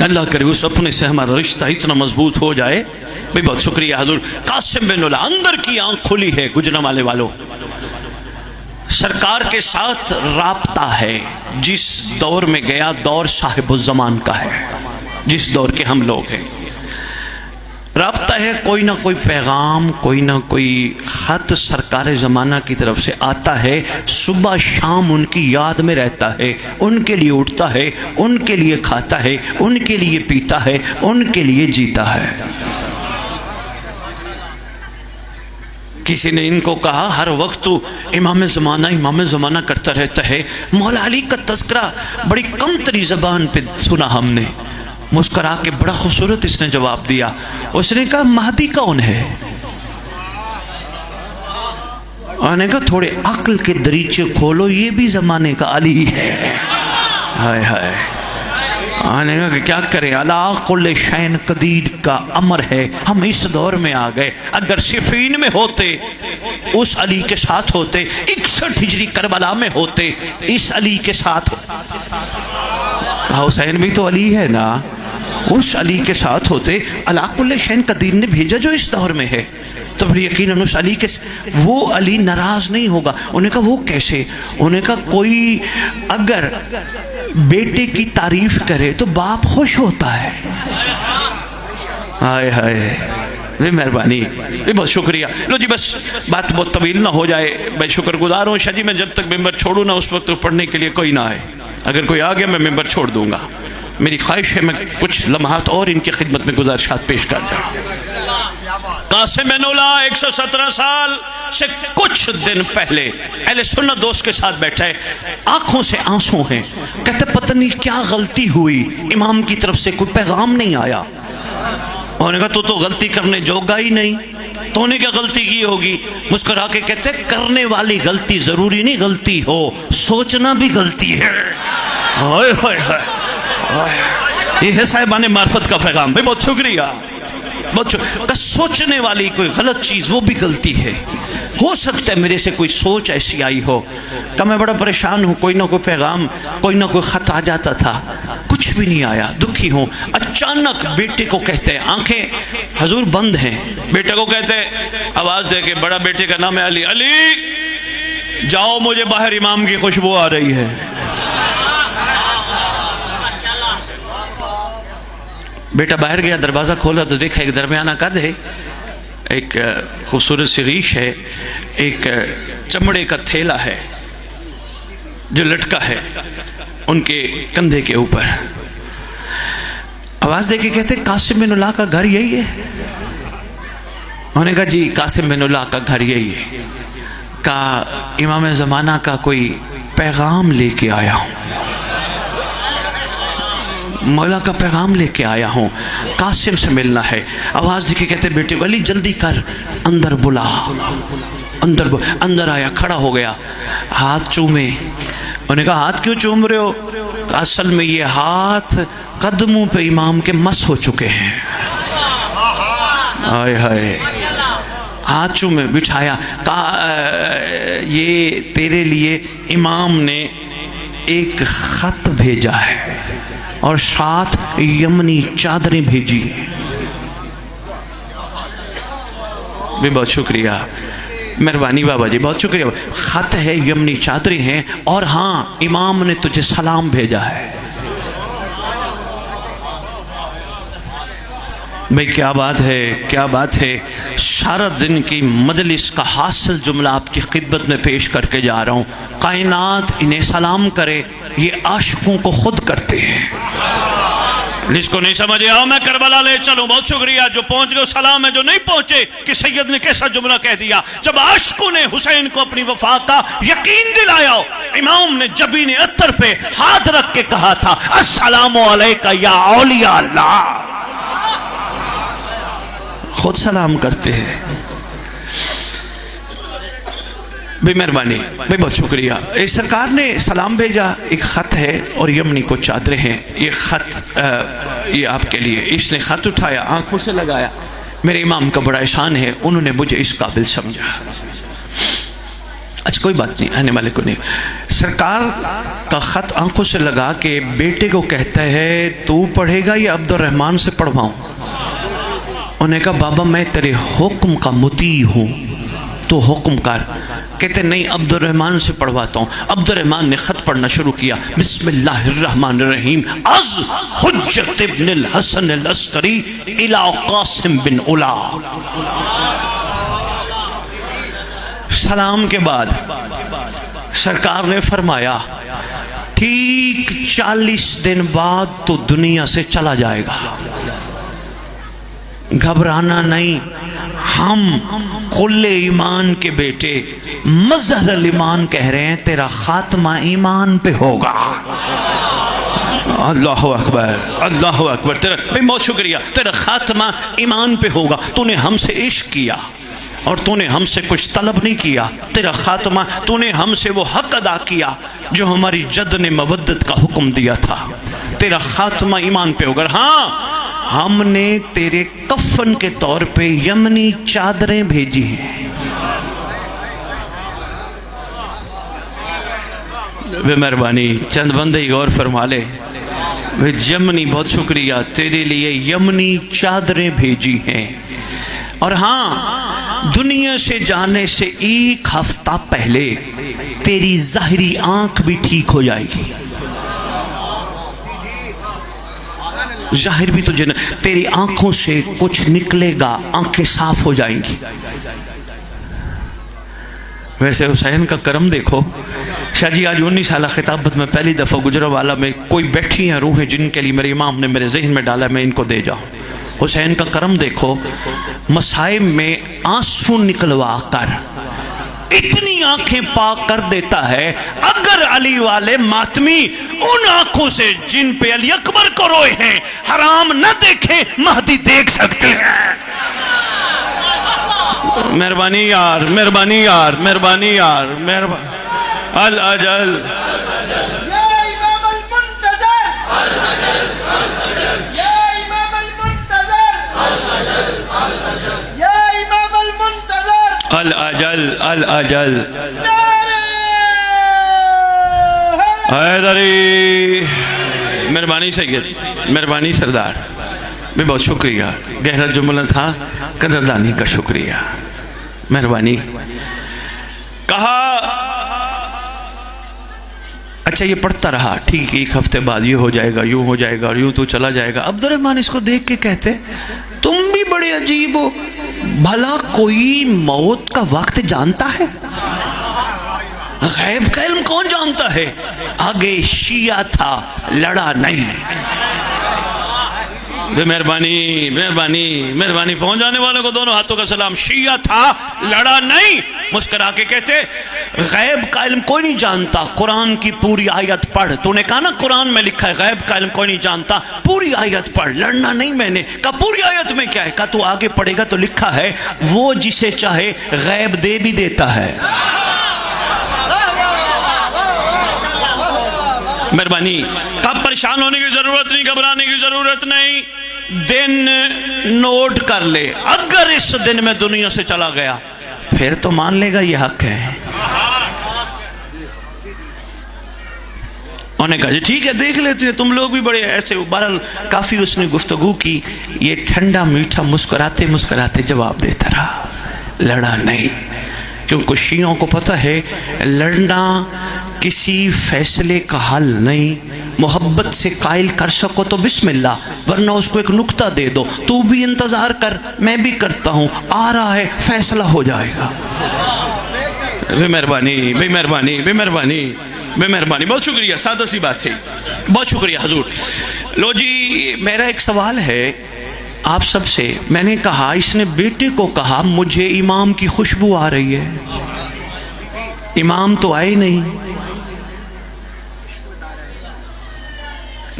अल्लाह करे उस अपने से हमारा रिश्ता इतना मजबूत हो जाए। भाई बहुत शुक्रिया हजूर। कासिम बिन उला, अंदर की आंख खुली है गुजरांवाले वालों, सरकार के साथ राब्ता है। जिस दौर में गया दौर साहिबुज़्ज़मान का है, जिस दौर के हम लोग हैं, राब्ता है। कोई ना कोई पैगाम, कोई ना कोई ख़त सरकार ज़माना की तरफ से आता है। सुबह शाम उनकी याद में रहता है, उनके लिए उठता है, उनके लिए खाता है, उनके लिए पीता है, उनके लिए जीता है। किसी ने इनको कहा हर वक्त तो इमाम ज़माना करता रहता है। मौला अली का तज़किरा बड़ी कम तरी ज़बान पे सुना हमने। मुस्करा के बड़ा खूबसूरत इसने जवाब दिया। उसने कहा महदी कौन है? उन्होंने कहा थोड़े अक्ल के दरीचे खोलो, ये भी ज़माने का अली है। हाय हाय। उन्होंने कहा कि क्या करें, अला कुल्ले शैन कदीर का अमर है। हम इस दौर में आ गए। अगर सिफीन में होते उस अली के साथ होते, 61 हिजरी करबला में होते इस अली के साथ। कहा हुसैन भी तो अली है ना, उस अली के साथ होते। अला कुल्ले शैन कदीर ने भेजा जो इस दौर में है, तो फिर यकीनन उस अली के वो अली नाराज नहीं होगा। उन्हें कहा वो कैसे? उन्हें कहा कोई अगर बेटे की तारीफ करे तो बाप खुश होता है। हाय हाय, मेहरबानी, बहुत शुक्रिया। लो जी बस बात बहुत तवील ना हो जाए, मैं शुक्रगुजार हूँ। शाह जी मैं जब तक मेंबर छोड़ूँ ना उस वक्त पढ़ने के लिए कोई ना आए। अगर कोई आ गया मैं मेंबर छोड़ दूंगा। मेरी ख्वाहिश है मैं कुछ लम्हात और इनकी खिदमत में गुजारिशात पेश कर जाऊँ। कासिम बिन उला 117 साल से कुछ दिन पहले अहले सुन्नत दोस्त के साथ बैठा है, आंखों से आंसू हैं। कहते पता नहीं क्या गलती हुई, इमाम की तरफ से कोई पैगाम नहीं आया। उन्होंने कहा तो गलती करने जोगा ही नहीं, तूने क्या गलती की होगी? मुस्कुरा के कहते करने वाली गलती जरूरी नहीं गलती हो, सोचना भी गलती है। हाय हाय हाय, ये है साहिबाने मार्फत का पैगाम। भाई बहुत शुक्रिया। बहुत सोचने वाली कोई गलत चीज़ वो भी गलती है। हो सकता है मेरे से कोई सोच ऐसी आई हो कि मैं बड़ा परेशान हूँ, कोई ना कोई पैगाम, कोई ना कोई ख़त आ जाता था, कुछ भी नहीं आया, दुखी हूँ। अचानक बेटे को कहते हैं, आंखें हजूर बंद हैं, बेटे को कहते हैं, आवाज़ दे के, बड़ा बेटे का नाम है अली, अली जाओ मुझे बाहर इमाम की खुशबू आ रही है। बेटा बाहर गया, दरवाज़ा खोला तो देखा एक दरमियाना कद है, एक खूबसूरत सी रीश है, एक चमड़े का थैला है जो लटका है उनके कंधे के ऊपर। आवाज़ दे के कहते कासिम बिन उला का घर यही है? उन्होंने कहा जी कासिम बिन उला का घर यही है। का इमाम ज़माना का कोई पैगाम लेके आया हूँ, मौला का पैगाम लेके आया हूँ, कासिम से मिलना है। आवाज़ देखी कहते बेटे को, अली जल्दी कर, अंदर बुला। अंदर आया, खड़ा हो गया, हाथ चूमे। उन्होंने कहा हाथ क्यों चूम रहे हो? असल में ये हाथ कदमों पे इमाम के मस हो चुके हैं। हाय हाय, हाथ चूमे, बिठाया, कहा ये तेरे लिए इमाम ने एक ख़त भेजा है और साथ यमनी चादरें भेजी हैं। भी बहुत शुक्रिया। मेहरबानी बाबा जी, बहुत शुक्रिया। खत है, यमनी चादरें हैं, और हाँ इमाम ने तुझे सलाम भेजा है। भाई क्या बात है, क्या बात है। सारा दिन की मजलिस का हासिल जुमला आपकी खिदमत में पेश करके जा रहा हूँ। कायनात इन्हें सलाम करे, ये आशिकों को खुद करते हैं। जिसको नहीं समझ आओ मैं करबला ले चलूं। बहुत शुक्रिया। जो पहुंच गए सलाम है, जो नहीं पहुंचे कि सैयद ने कैसा जुमला कह दिया। जब आशिकों ने हुसैन को अपनी वफा का यकीन दिलाया, इमाम ने जबीन अत्तर पे हाथ रख के कहा था, अस्सलामु अलैका या औलिया अल्लाह। खुद सलाम करते हैं। भाई मेहरबानी, भाई बहुत शुक्रिया। इस सरकार ने सलाम भेजा, एक ख़त है और यमनी को चादरें हैं। ये ख़त ये आपके लिए। इसने ख़त उठाया, आंखों से लगाया। मेरे इमाम का बड़ा एहसान है, उन्होंने मुझे इस काबिल समझा। अच्छा कोई बात नहीं, आने वाले को नहीं। सरकार का ख़त आंखों से लगा के बेटे को कहता है, तू पढ़ेगा या अब्दुर्रहमान से पढ़वाऊँ? उन्होंने कहा, बाबा मैं तेरे हुक्म का मुती हूँ, तो हुक्म कर। कहते नहीं, अब्दुर्रहमान से पढ़वाता हूँ। अब्दुर्रहमान ने ख़त पढ़ना शुरू किया। बिस्मिल्लाहिर्रहमानिर्रहीम। अज़ हुज्जत इब्नुल हसन अल-अस्करी इला क़ासिम बिन उला। सलाम के बाद सरकार ने फरमाया, ठीक 40 दिन बाद तो दुनिया से चला जाएगा, घबराना नहीं। हम कुल्ले ईमान के बेटे मज़हर ईमान कह रहे हैं, तेरा खात्मा ईमान पे होगा। अल्लाह अकबर, अल्लाह अकबर। तेरा भाई बहुत शुक्रिया। तेरा खात्मा ईमान पे होगा। तूने हमसे इश्क किया और तूने हमसे कुछ तलब नहीं किया। तेरा खात्मा, तूने हमसे वो हक अदा किया जो हमारी जद ने मवद्दत का हुक्म दिया था। तेरा खात्मा ईमान पे होगा। हाँ, हमने तेरे कफन के तौर पे यमनी चादरें भेजी हैं। वे मेहरबानी, चंद बंदे ही गौर फरमा ले। वे यमनी, बहुत शुक्रिया, तेरे लिए यमनी चादरें भेजी हैं। और हाँ, दुनिया से जाने से एक हफ्ता पहले तेरी जाहिरी आंख भी ठीक हो जाएगी। जाहिर भी तुझे न, तेरी आंखों से कुछ निकलेगा, आंखें साफ हो जाएंगी। वैसे हुसैन का करम देखो। शाह जी आज 19 साल खिताबत में पहली दफ़ा गुजरावाला में कोई बैठी हैं रूहें जिनके लिए मेरे इमाम ने मेरे जहन में डाला, मैं इनको दे जाऊँ। हुसैन का करम देखो, मसाइब में आंसू निकलवा कर इतनी आंखें पाक कर देता है। अगर अली वाले मातमी उन आंखों से जिन पे अली अकबर को रोए हैं हराम न देखें, महदी देख सकते हैं। मेहरबानी यार, मेहरबानी यार, मेहरबानी यार, मेहरबानी। अल अजल अल अजल अल अजल हैदरी। मेहरबानी सैयद, मेहरबानी सरदार, मैं बहुत शुक्रिया। गहरा जुमला था, कदरदानी का शुक्रिया, मेहरबानी। कहा अच्छा ये पढ़ता रहा, ठीक, एक हफ्ते बाद ये हो जाएगा, यूं हो जाएगा और यूं तो चला जाएगा। अब्दुर्रहमान इसको देख के कहते, तुम भी बड़े अजीब हो, भला कोई मौत का वक्त जानता है? गैब का इल्म कौन जानता है? आगे शिया था, लड़ा नहीं। मेहरबानी, मेहरबानी, मेहरबानी। पहुंच जाने वालों को दोनों हाथों का सलाम। शिया था, लड़ा नहीं। मुस्कुरा के कहते, गैब का इल्म कोई नहीं जानता, कुरान की पूरी आयत पढ़। तूने कहा ना कुरान में लिखा है गैब का इल्म कोई नहीं जानता, पूरी आयत पढ़। लड़ना नहीं मैंने कहा, पूरी आयत में क्या है? कहा तू आगे पढ़ेगा तो लिखा है, वो जिसे चाहे गैब दे भी देता है। मेहरबानी। कब परेशान होने की जरूरत नहीं, घबराने की जरूरत नहीं। दिन नोट कर ले, अगर इस दिन में दुनिया से चला गया फिर तो मान लेगा ये हक है। उन्होंने कहा जी ठीक है, देख लेते हैं, तुम लोग भी बड़े ऐसे। बहरहाल काफी उसने गुफ्तगू की। ये ठंडा मीठा मुस्कुराते मुस्कुराते जवाब देता रहा, लड़ा नहीं। क्योंकि शियों को पता है लड़ना किसी फैसले का हल नहीं। मोहब्बत से कायल कर सको तो बिस्मिल्लाह, वरना उसको एक नुक्ता दे दो, तू भी इंतज़ार कर, मैं भी करता हूँ, आ रहा है, फैसला हो जाएगा। बेमेहरबानी बेमेहरबानी बेमेहरबानी बेमेहरबानी, बहुत शुक्रिया, सादा सी बात है, बहुत शुक्रिया हजूर। लो जी, मेरा एक सवाल है आप सबसे। मैंने कहा, इसने बेटे को कहा मुझे इमाम की खुशबू आ रही है, इमाम तो आए नहीं,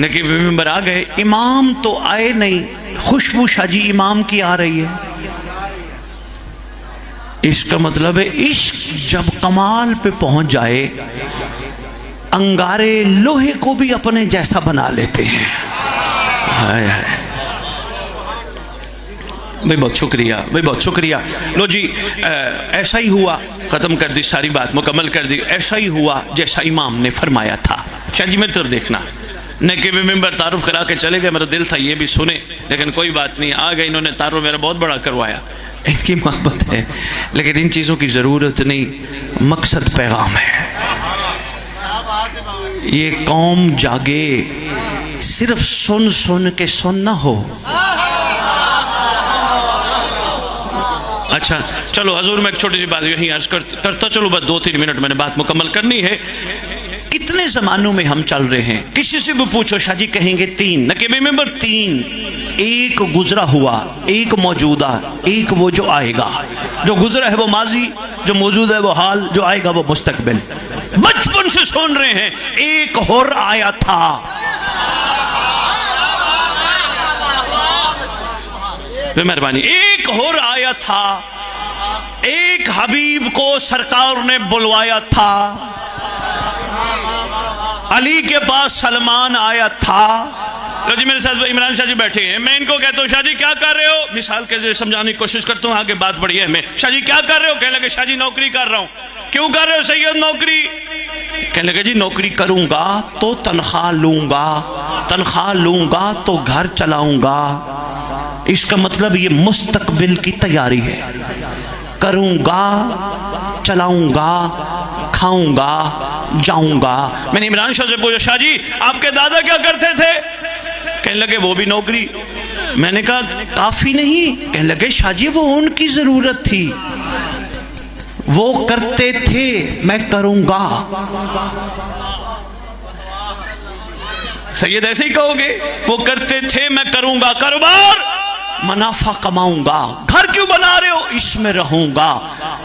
नकीब मेंबर आ गए, इमाम तो आए नहीं, खुशबू शाजी इमाम की आ रही है। इसका मतलब है इश्क जब कमाल पे पहुंच जाए, अंगारे लोहे को भी अपने जैसा बना लेते हैं। हाय हाय भाई, बहुत शुक्रिया भाई, बहुत शुक्रिया। लो जी, ऐसा ही हुआ, ख़त्म कर दी सारी बात, मुकम्मल कर दी। ऐसा ही हुआ जैसा इमाम ने फरमाया था। शाह जी मेरी तरफ देखना, नकीब मेंबर तारुफ करा के चले गए, मेरा दिल था ये भी सुने, लेकिन कोई बात नहीं, आ गए इन्होंने, तारुफ मेरा बहुत बड़ा करवाया। इनकी मोहब्बत है, लेकिन इन चीज़ों की ज़रूरत नहीं, मकसद पैगाम है। ये कौम जागे, सिर्फ सुन सुन के सुन ना हो। अच्छा चलो हजूर, मैं एक छोटी सी बात यहीं अर्ज करता चलो, बस 2-3 मिनट मैंने बात मुकम्मल करनी है। कितने ज़मानों में हम चल रहे हैं, किसी से भी पूछो शाह जी कहेंगे 3, नकीब मेंबर 3, एक गुजरा हुआ, एक मौजूदा, एक वो जो आएगा। जो गुजरा है वो माजी, जो मौजूद है वो हाल, जो आएगा वो मुस्तकबिल। बचपन से सुन रहे हैं, एक होर आया था, मेहरबानी, एक होर आया था, एक हबीब को सरकार ने बुलवाया था, अली के पास सलमान आया था। लो जी, मेरे साथ इमरान शाह जी बैठे हैं, मैं इनको कहता हूँ शाह जी क्या कर रहे हो, मिसाल के लिए समझाने की कोशिश करता हूँ, आगे बात बढ़ी है हमें। शाह जी क्या कर रहे हो, कहने लगे शाह जी नौकरी कर रहा हूँ। क्यों कर रहे हो सैयद नौकरी, कहने लगे जी नौकरी करूँगा तो तनख्वाह लूँगा, तनख्वाह लूँगा तो घर चलाऊँगा। इसका मतलब ये मुस्तकबिल की तैयारी है, करूँगा, चलाऊँगा, खाऊँगा, जाऊँगा। मैंने इमरान शाह से पूछा शाह जी आपके दादा क्या करते थे, कहने लगे वो भी नौकरी। मैंने कहा काफ़ी नहीं, कहने लगे शाह जी वो उनकी ज़रूरत थी, वो करते थे, मैं करूँगा। सैयद ऐसे ही कहोगे, वो करते थे मैं करूँगा, कारोबार मुनाफा कमाऊंगा। घर क्यों बना रहे हो, इसमें रहूंगा।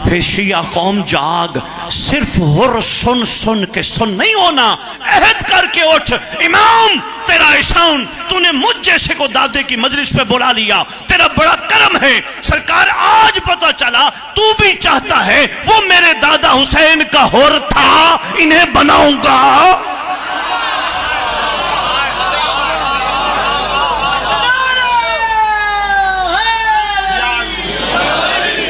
फिर शिया कौम जाग, सिर्फ हुर सुन सुन के सुन नहीं होना, अहद करके उठ। इमाम तेरा एहसान, तूने मुझ जैसे को दादे की मजलिस पे बुला लिया, तेरा बड़ा करम है। सरकार आज पता चला तू भी चाहता है वो मेरे दादा हुसैन का हुर था, इन्हें बनाऊंगा।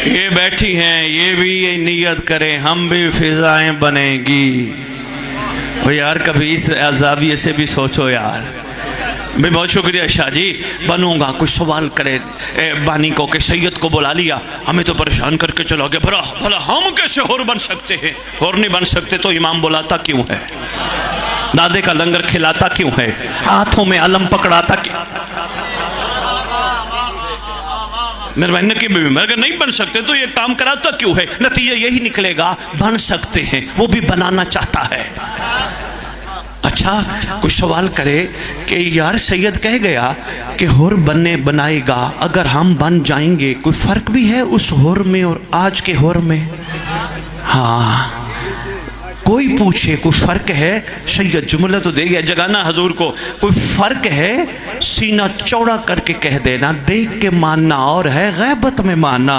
ये बैठी हैं, ये भी ये नियत करें हम भी फिजाएं बनेगी। वो यार कभी इस जाविये से भी सोचो यार। भाई बहुत शुक्रिया शाह जी, बनूंगा। कुछ सवाल करे बानी को कि सैयद को बुला लिया, हमें तो परेशान करके चलो गए, भला भला हम कैसे होर बन सकते हैं। होर नहीं बन सकते तो इमाम बुलाता क्यों है, दादे का लंगर खिलाता क्यों है, हाथों में अलम पकड़ाता क्यों। मेहरबानी की भी, अगर नहीं बन सकते तो ये काम कराता क्यों है। नतीजा यही निकलेगा बन सकते हैं, वो भी बनाना चाहता है। अच्छा कुछ सवाल करे कि यार सैयद कह गया कि हुर बनने बनाएगा, अगर हम बन जाएंगे कोई फ़र्क भी है उस हुर में और आज के हुर में। हाँ कोई पूछे कोई फ़र्क है, सैयद जुमला तो दे गया, जगाना हजूर को, कोई फ़र्क है सीना चौड़ा करके कह देना, देख के मानना और है गैबत में मानना।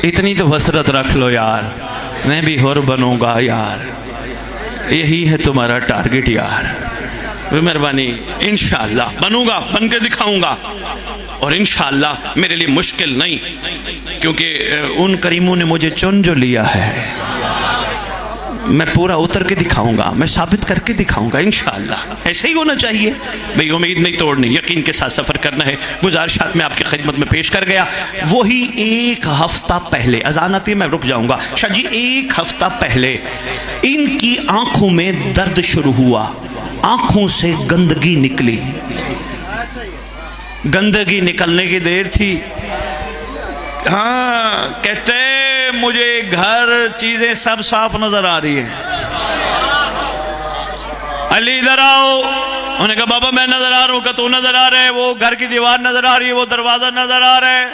इतनी तो हसरत रख लो यार, मैं भी हुर बनूंगा यार, यही है तुम्हारा टारगेट यार। मेहरबानी, इंशाअल्लाह बनूंगा, बन के दिखाऊंगा। और इंशाअल्लाह मेरे लिए मुश्किल नहीं, क्योंकि उन करीमों ने मुझे चुन जो लिया है। मैं पूरा उतर के दिखाऊंगा, मैं साबित करके दिखाऊंगा इंशाअल्लाह। ऐसे ही होना चाहिए भाई, उम्मीद नहीं तोड़नी, यकीन के साथ सफ़र करना है। गुजारिशात में आपकी खिदमत में पेश कर गया। वही एक हफ्ता पहले अजान आती है, मैं रुक जाऊंगा शाह जी। एक हफ्ता पहले इनकी आंखों में दर्द शुरू हुआ, आंखों से गंदगी निकली। गंदगी निकलने की देर थी, हाँ कहते मुझे घर चीजें सब साफ नजर आ रही है। अली इधर आओ। उन्होंने कहा बाबा मैं नजर आ रहा हूं। का तू नजर आ रहा है? वो घर की दीवार नजर आ रही है, वो दरवाजा नजर आ रहा है।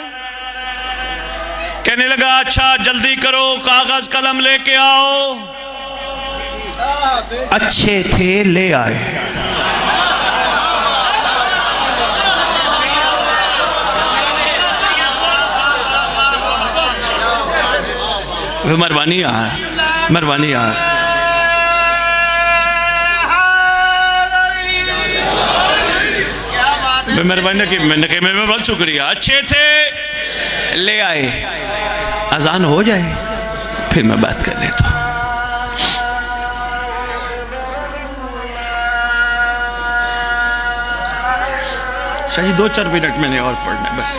कहने लगा अच्छा जल्दी करो, कागज कलम लेके आओ। अच्छे थे, ले आए। मेहरबानी यार, मेहरबानी यार। मेहरबानी की मैंने कहा मैं बहुत शुक्रिया। अच्छे थे, ले आए। अजान हो जाए फिर मैं बात कर लेता हूँ। शाह जी 2-4 मिनट मैंने और पढ़ना है बस।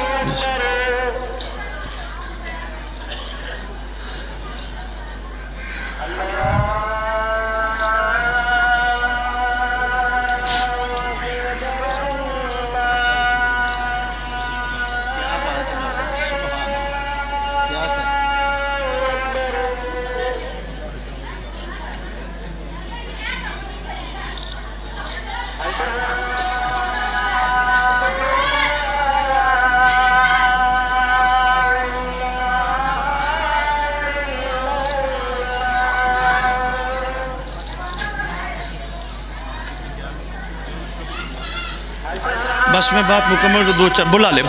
बस मैं बात मुकम्मल तो 2-4 बुला ले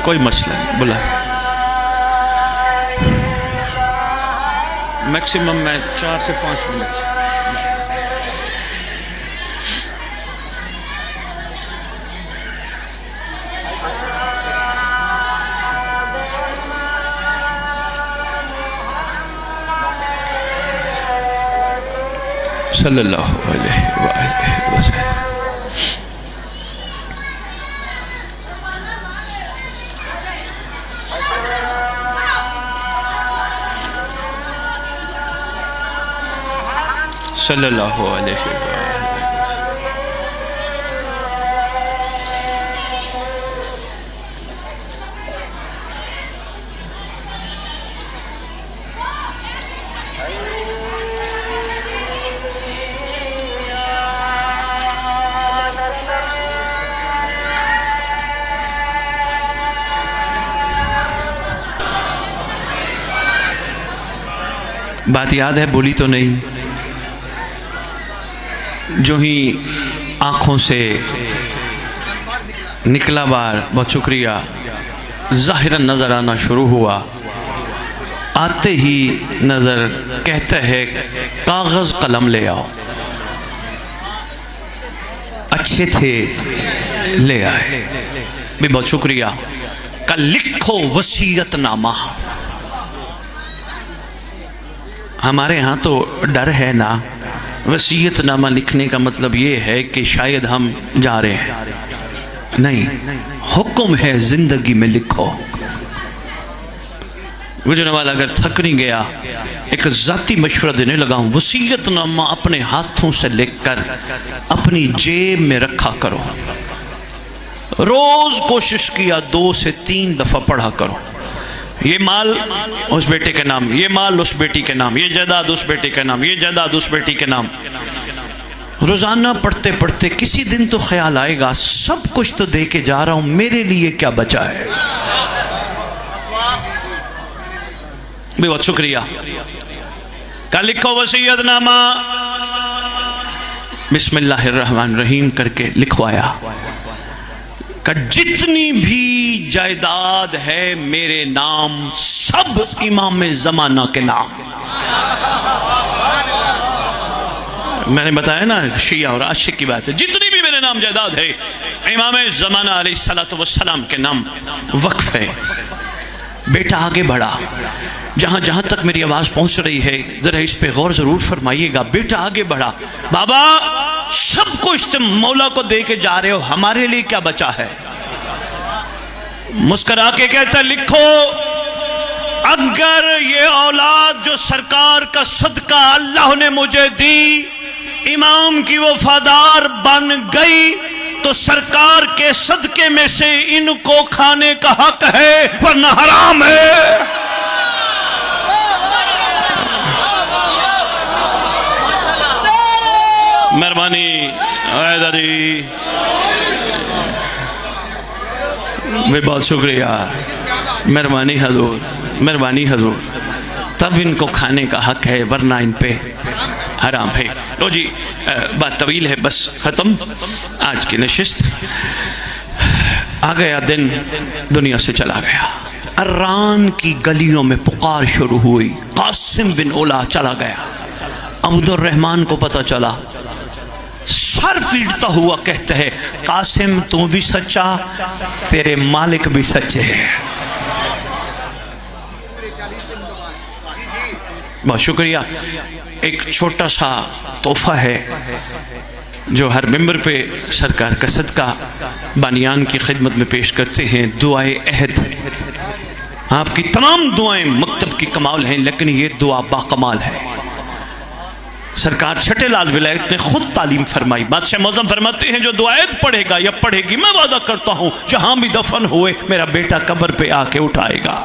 कोई मसला नहीं, बुला मैक्सिमम मैं 4 से 5 मिनट। सल्लल्लाहु अलैहि वसल्लम। सल्लल्लाहु अलैहि वसल्लम। बात याद है, बोली तो नहीं? जो ही आँखों से निकला बार, बहुत शुक्रिया, ज़ाहिरन नज़र आना शुरू हुआ। आते ही नज़र कहता है कागज़ कलम ले आओ। अच्छे थे, ले आए। भी बहुत शुक्रिया। कल लिखो वसीयतनामा। हमारे यहाँ तो डर है ना, वसीयतनामा लिखने का मतलब ये है कि शायद हम जा रहे हैं। नहीं, हुक्म है जिंदगी में लिखो। गुजरने वाला अगर थक नहीं गया, एक जाती मशवरा देने लगा हूं, वसीयतनामा अपने हाथों से लिखकर अपनी जेब में रखा करो। रोज कोशिश किया 2 से 3 दफा पढ़ा करो। ये माल उस बेटे के नाम, ये माल उस बेटी के नाम, ये जायदाद उस बेटे के नाम, ये जायदाद उस बेटी के नाम। रोजाना पढ़ते पढ़ते किसी दिन तो ख्याल आएगा सब कुछ तो दे के जा रहा हूं, मेरे लिए क्या बचा है। बहुत शुक्रिया। कल लिखो वसीयतनामा, बिस्मिल्लाहिर्रहमानिर्रहीम करके लिखवाया। का जितनी भी जायदाद है मेरे नाम, सब इमाम ज़माना के नाम। मैंने बताया ना शिया और आशिक की बात है। जितनी भी मेरे नाम जायदाद है इमाम ज़माना अलैहिस्सलातु वस्सलाम के नाम वक्फ है। बेटा आगे बढ़ा, जहां जहां तक मेरी आवाज पहुंच रही है जरा इस पे गौर जरूर फरमाइएगा। बेटा आगे बढ़ा, बाबा सब कुछ तुम मौला को दे के जा रहे हो, हमारे लिए क्या बचा है? मुस्कुरा के कहता लिखो, अगर ये औलाद जो सरकार का सदका अल्लाह ने मुझे दी, इमाम की वफादार बन गई, तो सरकार के सदके में से इनको खाने का हक है, वरना हराम है। मेहरबानी दादी, वे बहुत शुक्रिया, मेहरबानी हजूर, मेहरबानी हजूर। तब इनको खाने का हक है, वरना इन पे हराम है। लो जी, बात तवील है, बस ख़त्म आज की नशिस्त। आ गया दिन, दुनिया से चला गया। अर्रान की गलियों में पुकार शुरू हुई, कासिम बिन ओला चला गया। अब्दुर रहमान को पता चला, सर पीटता हुआ कहते हैं, कासिम तू भी सच्चा, तेरे मालिक भी सच्चे हैं। बहुत शुक्रिया। एक छोटा सा तोहफा है जो हर मेंबर पे सरकार का सदका बानियान की खिदमत में पेश करते हैं, दुआए अहद। आपकी तमाम दुआएं मकतब की कमाल हैं, लेकिन ये दुआ बाकमाल है। सरकार छठे लाल विलायत ने खुद तालीम फरमाई। बादशाह मौज़म फरमाते हैं, जो दुआएं पढ़ेगा या पढ़ेगी, मैं वादा करता हूं जहां भी दफन हुए मेरा बेटा कब्र पे आके उठाएगा।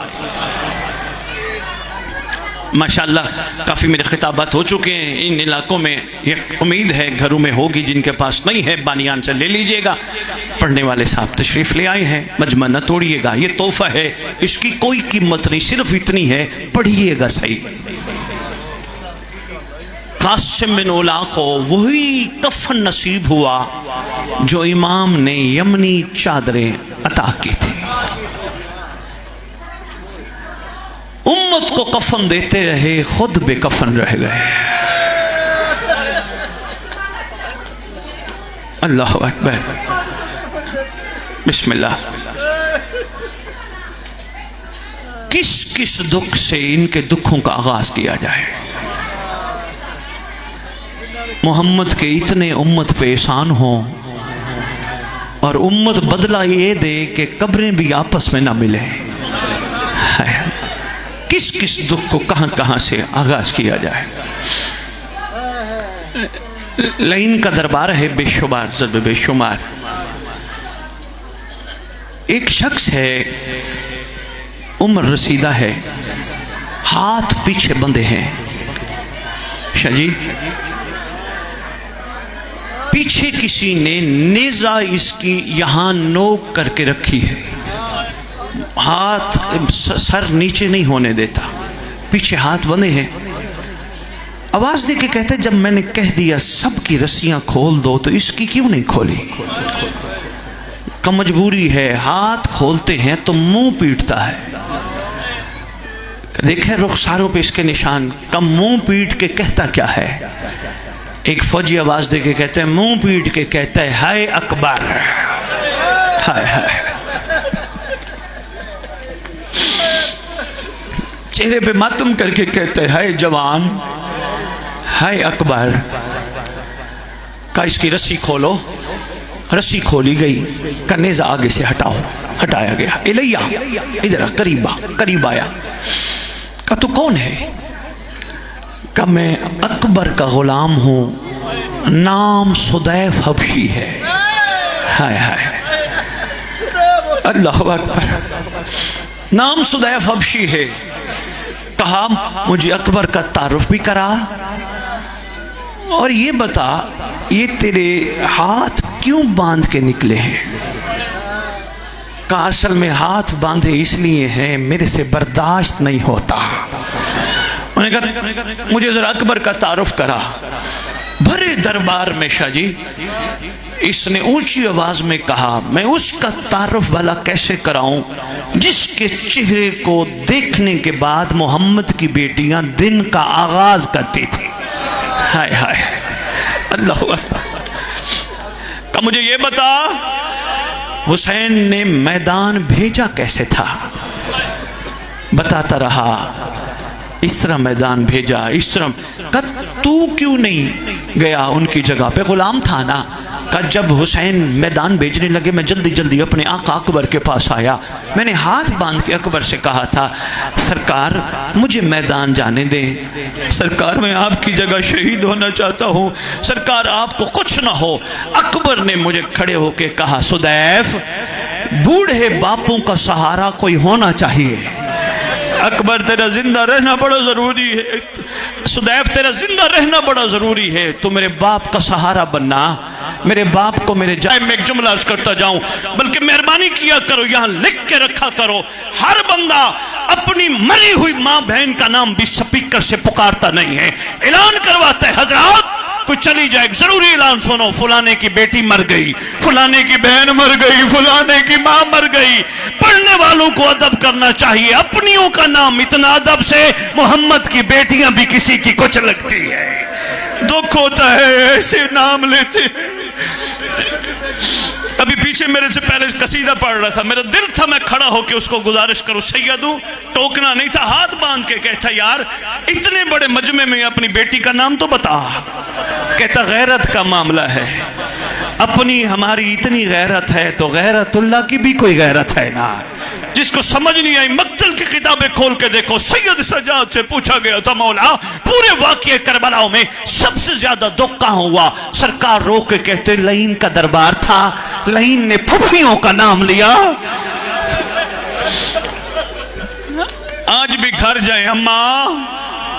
माशाअल्लाह काफ़ी मेरे खिताबात हो चुके हैं इन इलाकों में। ये उम्मीद है घरों में होगी, जिनके पास नहीं है बानियान से ले लीजिएगा। पढ़ने वाले साहब तशरीफ़ ले आए हैं, मजमा न तोड़िएगा। ये तोहफ़ा है, इसकी कोई कीमत नहीं, सिर्फ इतनी है, पढ़िएगा सही। कासिम बिन ओला को वही कफन नसीब हुआ जो इमाम ने यमनी चादरें अता की थी। उम्मत को कफन देते रहे, खुद बेकफन रह गए। अल्लाह अकबर, बिस्मिल्लाह। किस किस दुख से इनके दुखों का आगाज किया जाए। मोहम्मद के इतने उम्मत पे एहसान हो और उम्मत बदला ये दे कि कब्रें भी आपस में ना मिले। किस किस दुख को कहां कहां से आगाज किया जाए। लाइन का दरबार है बेशुमार, ज़र्ब बेशुमार। एक शख्स है, उम्र रसीदा है, हाथ पीछे बंधे हैं। शाजी पीछे किसी ने नेजा इसकी यहां नोक करके रखी है, हाथ सर नीचे नहीं होने देता, पीछे हाथ बंधे हैं। आवाज दे के कहते, जब मैंने कह दिया सबकी रस्सियां खोल दो तो इसकी क्यों नहीं खोली? का मजबूरी है, हाथ खोलते हैं तो मुंह पीटता है। देखे रुखसारों पे इसके निशान। कम मुंह पीट के कहता क्या है? एक फौजी आवाज दे के कहते हैं, मुंह पीट के कहता है, हाय अकबर, हाय हाय। चेहरे पे मातम करके कहते हैं, हाय जवान, हाय अकबर। का इसकी रस्सी खोलो। रस्सी खोली गई, कनेजा आगे से हटाओ, हटाया गया। इलैया, इधर करीब आया। का तू कौन है? का मैं अकबर का गुलाम हूं, नाम सुदैफ हबशी है। हाय हाय, अल्लाह अकबर। नाम सुदैफ हबशी है। कहा मुझे अकबर का तारुफ भी करा, और ये बता ये तेरे हाथ क्यों बांध के निकले हैं? का असल में हाथ बांधे इसलिए हैं, मेरे से बर्दाश्त नहीं होता। उन्होंने कहा मुझे जरा अकबर का तारुफ करा। भरे दरबार में शाहजी इसने ऊंची आवाज में कहा, मैं उसका तारुफ वाला कैसे कराऊं जिसके चेहरे को देखने के बाद मोहम्मद की बेटियां दिन का आगाज करती थी। हाय हाय, अल्लाह का मुझे ये बता हुसैन ने मैदान भेजा कैसे था? बताता रहा, इस तरह मैदान भेजा, इस तरह। कहा तू क्यों नहीं गया उनकी जगह पे? गुलाम था ना। कहा जब हुसैन मैदान भेजने लगे मैं जल्दी जल्दी अपने आका अकबर के पास आया। मैंने हाथ बांध के अकबर से कहा था सरकार मुझे मैदान जाने दें, सरकार मैं आपकी जगह शहीद होना चाहता हूँ, सरकार आपको कुछ ना हो। अकबर ने मुझे खड़े होके कहा सुदैफ बूढ़े बापों का सहारा कोई होना चाहिए। अकबर तेरा जिंदा रहना बड़ा जरूरी है, सुदैफ तेरा जिंदा रहना बड़ा जरूरी है, तो मेरे बाप का सहारा बनना। मेरे बाप को मेरे जाए में एक जुमला अर्ज करता जाऊं, बल्कि मेहरबानी किया करो यहां लिख के रखा करो, हर बंदा अपनी मरी हुई मां बहन का नाम भी स्पीकर से पुकारता नहीं है, ऐलान करवाता है हजरात कोई चली जाए जरूरी ऐलान सुनो, फलाने की बेटी मर गई, फलाने की बहन मर गई, फलाने की मां मर गई। पढ़ने वालों को अदब करना चाहिए, अपनियों का नाम इतना अदब से मोहम्मद की बेटियां भी किसी की कुछ लगती है, दुख होता है ऐसे नाम लेते हैं। अभी पीछे मेरे से पहले कसीदा पढ़ रहा था, मेरा दिल था मैं खड़ा होकर उसको गुजारिश करूं, सैयदू टोकना नहीं था, हाथ बांध के कहता यार इतने बड़े मजमे में अपनी बेटी का नाम तो बता। कहता गैरत का मामला है, अपनी हमारी इतनी गैरत है तो गैरतुल्लाह की भी कोई गैरत है ना। जिसको समझ नहीं आई मक्तल की किताबें खोल के देखो, सैयद सज्जाद से पूछा गया था मौला पूरे वाक़ये करबला में सबसे ज्यादा दुख कहां हुआ? सरकार रो के कहते लईन का दरबार था, लईन ने फुफियों का नाम लिया। आज भी घर जाए अम्मा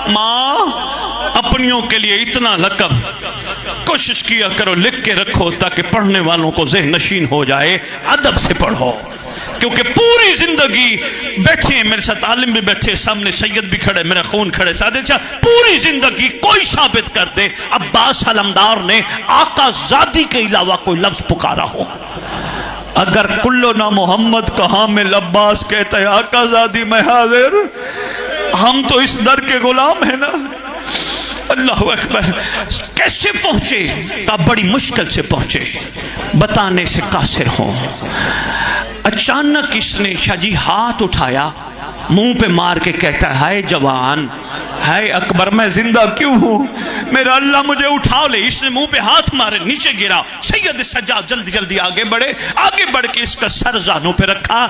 माँ अपनियों के लिए इतना लकब कोशिश किया करो लिख के रखो ताकि पढ़ने वालों को ज़हन नशीन हो जाए, अदब से पढ़ो। क्योंकि पूरी जिंदगी बैठे हैं मेरे साथ आलिम भी बैठे, सामने सैयद भी खड़े, मेरा खून खड़े सादे चा, पूरी जिंदगी कोई साबित कर दे अब्बास अलमदार ने आका ज़ादी के अलावा कोई लफ्ज पुकारा हो। अगर कुल्लो ना मोहम्मद का हामिल अब्बास कहता है आका ज़ादी मैं हाजिर, हम तो इस दर के गुलाम है ना। अल्लाह अकबर। कैसे पहुंचे? का बड़ी मुश्किल से पहुंचे, बताने से कासिर हों। अचानक इसने शाहजी हाथ उठाया, मुंह पे मार के कहता है हाय जवान, हाय अकबर मैं जिंदा क्यों हूं, मेरा अल्लाह मुझे उठा ले। इसने मुंह पे हाथ मारे, नीचे गिरा। सैयद सज्जाद जल्दी जल्दी आगे बढ़े, आगे बढ़ के इसका सर जानों पे रखा।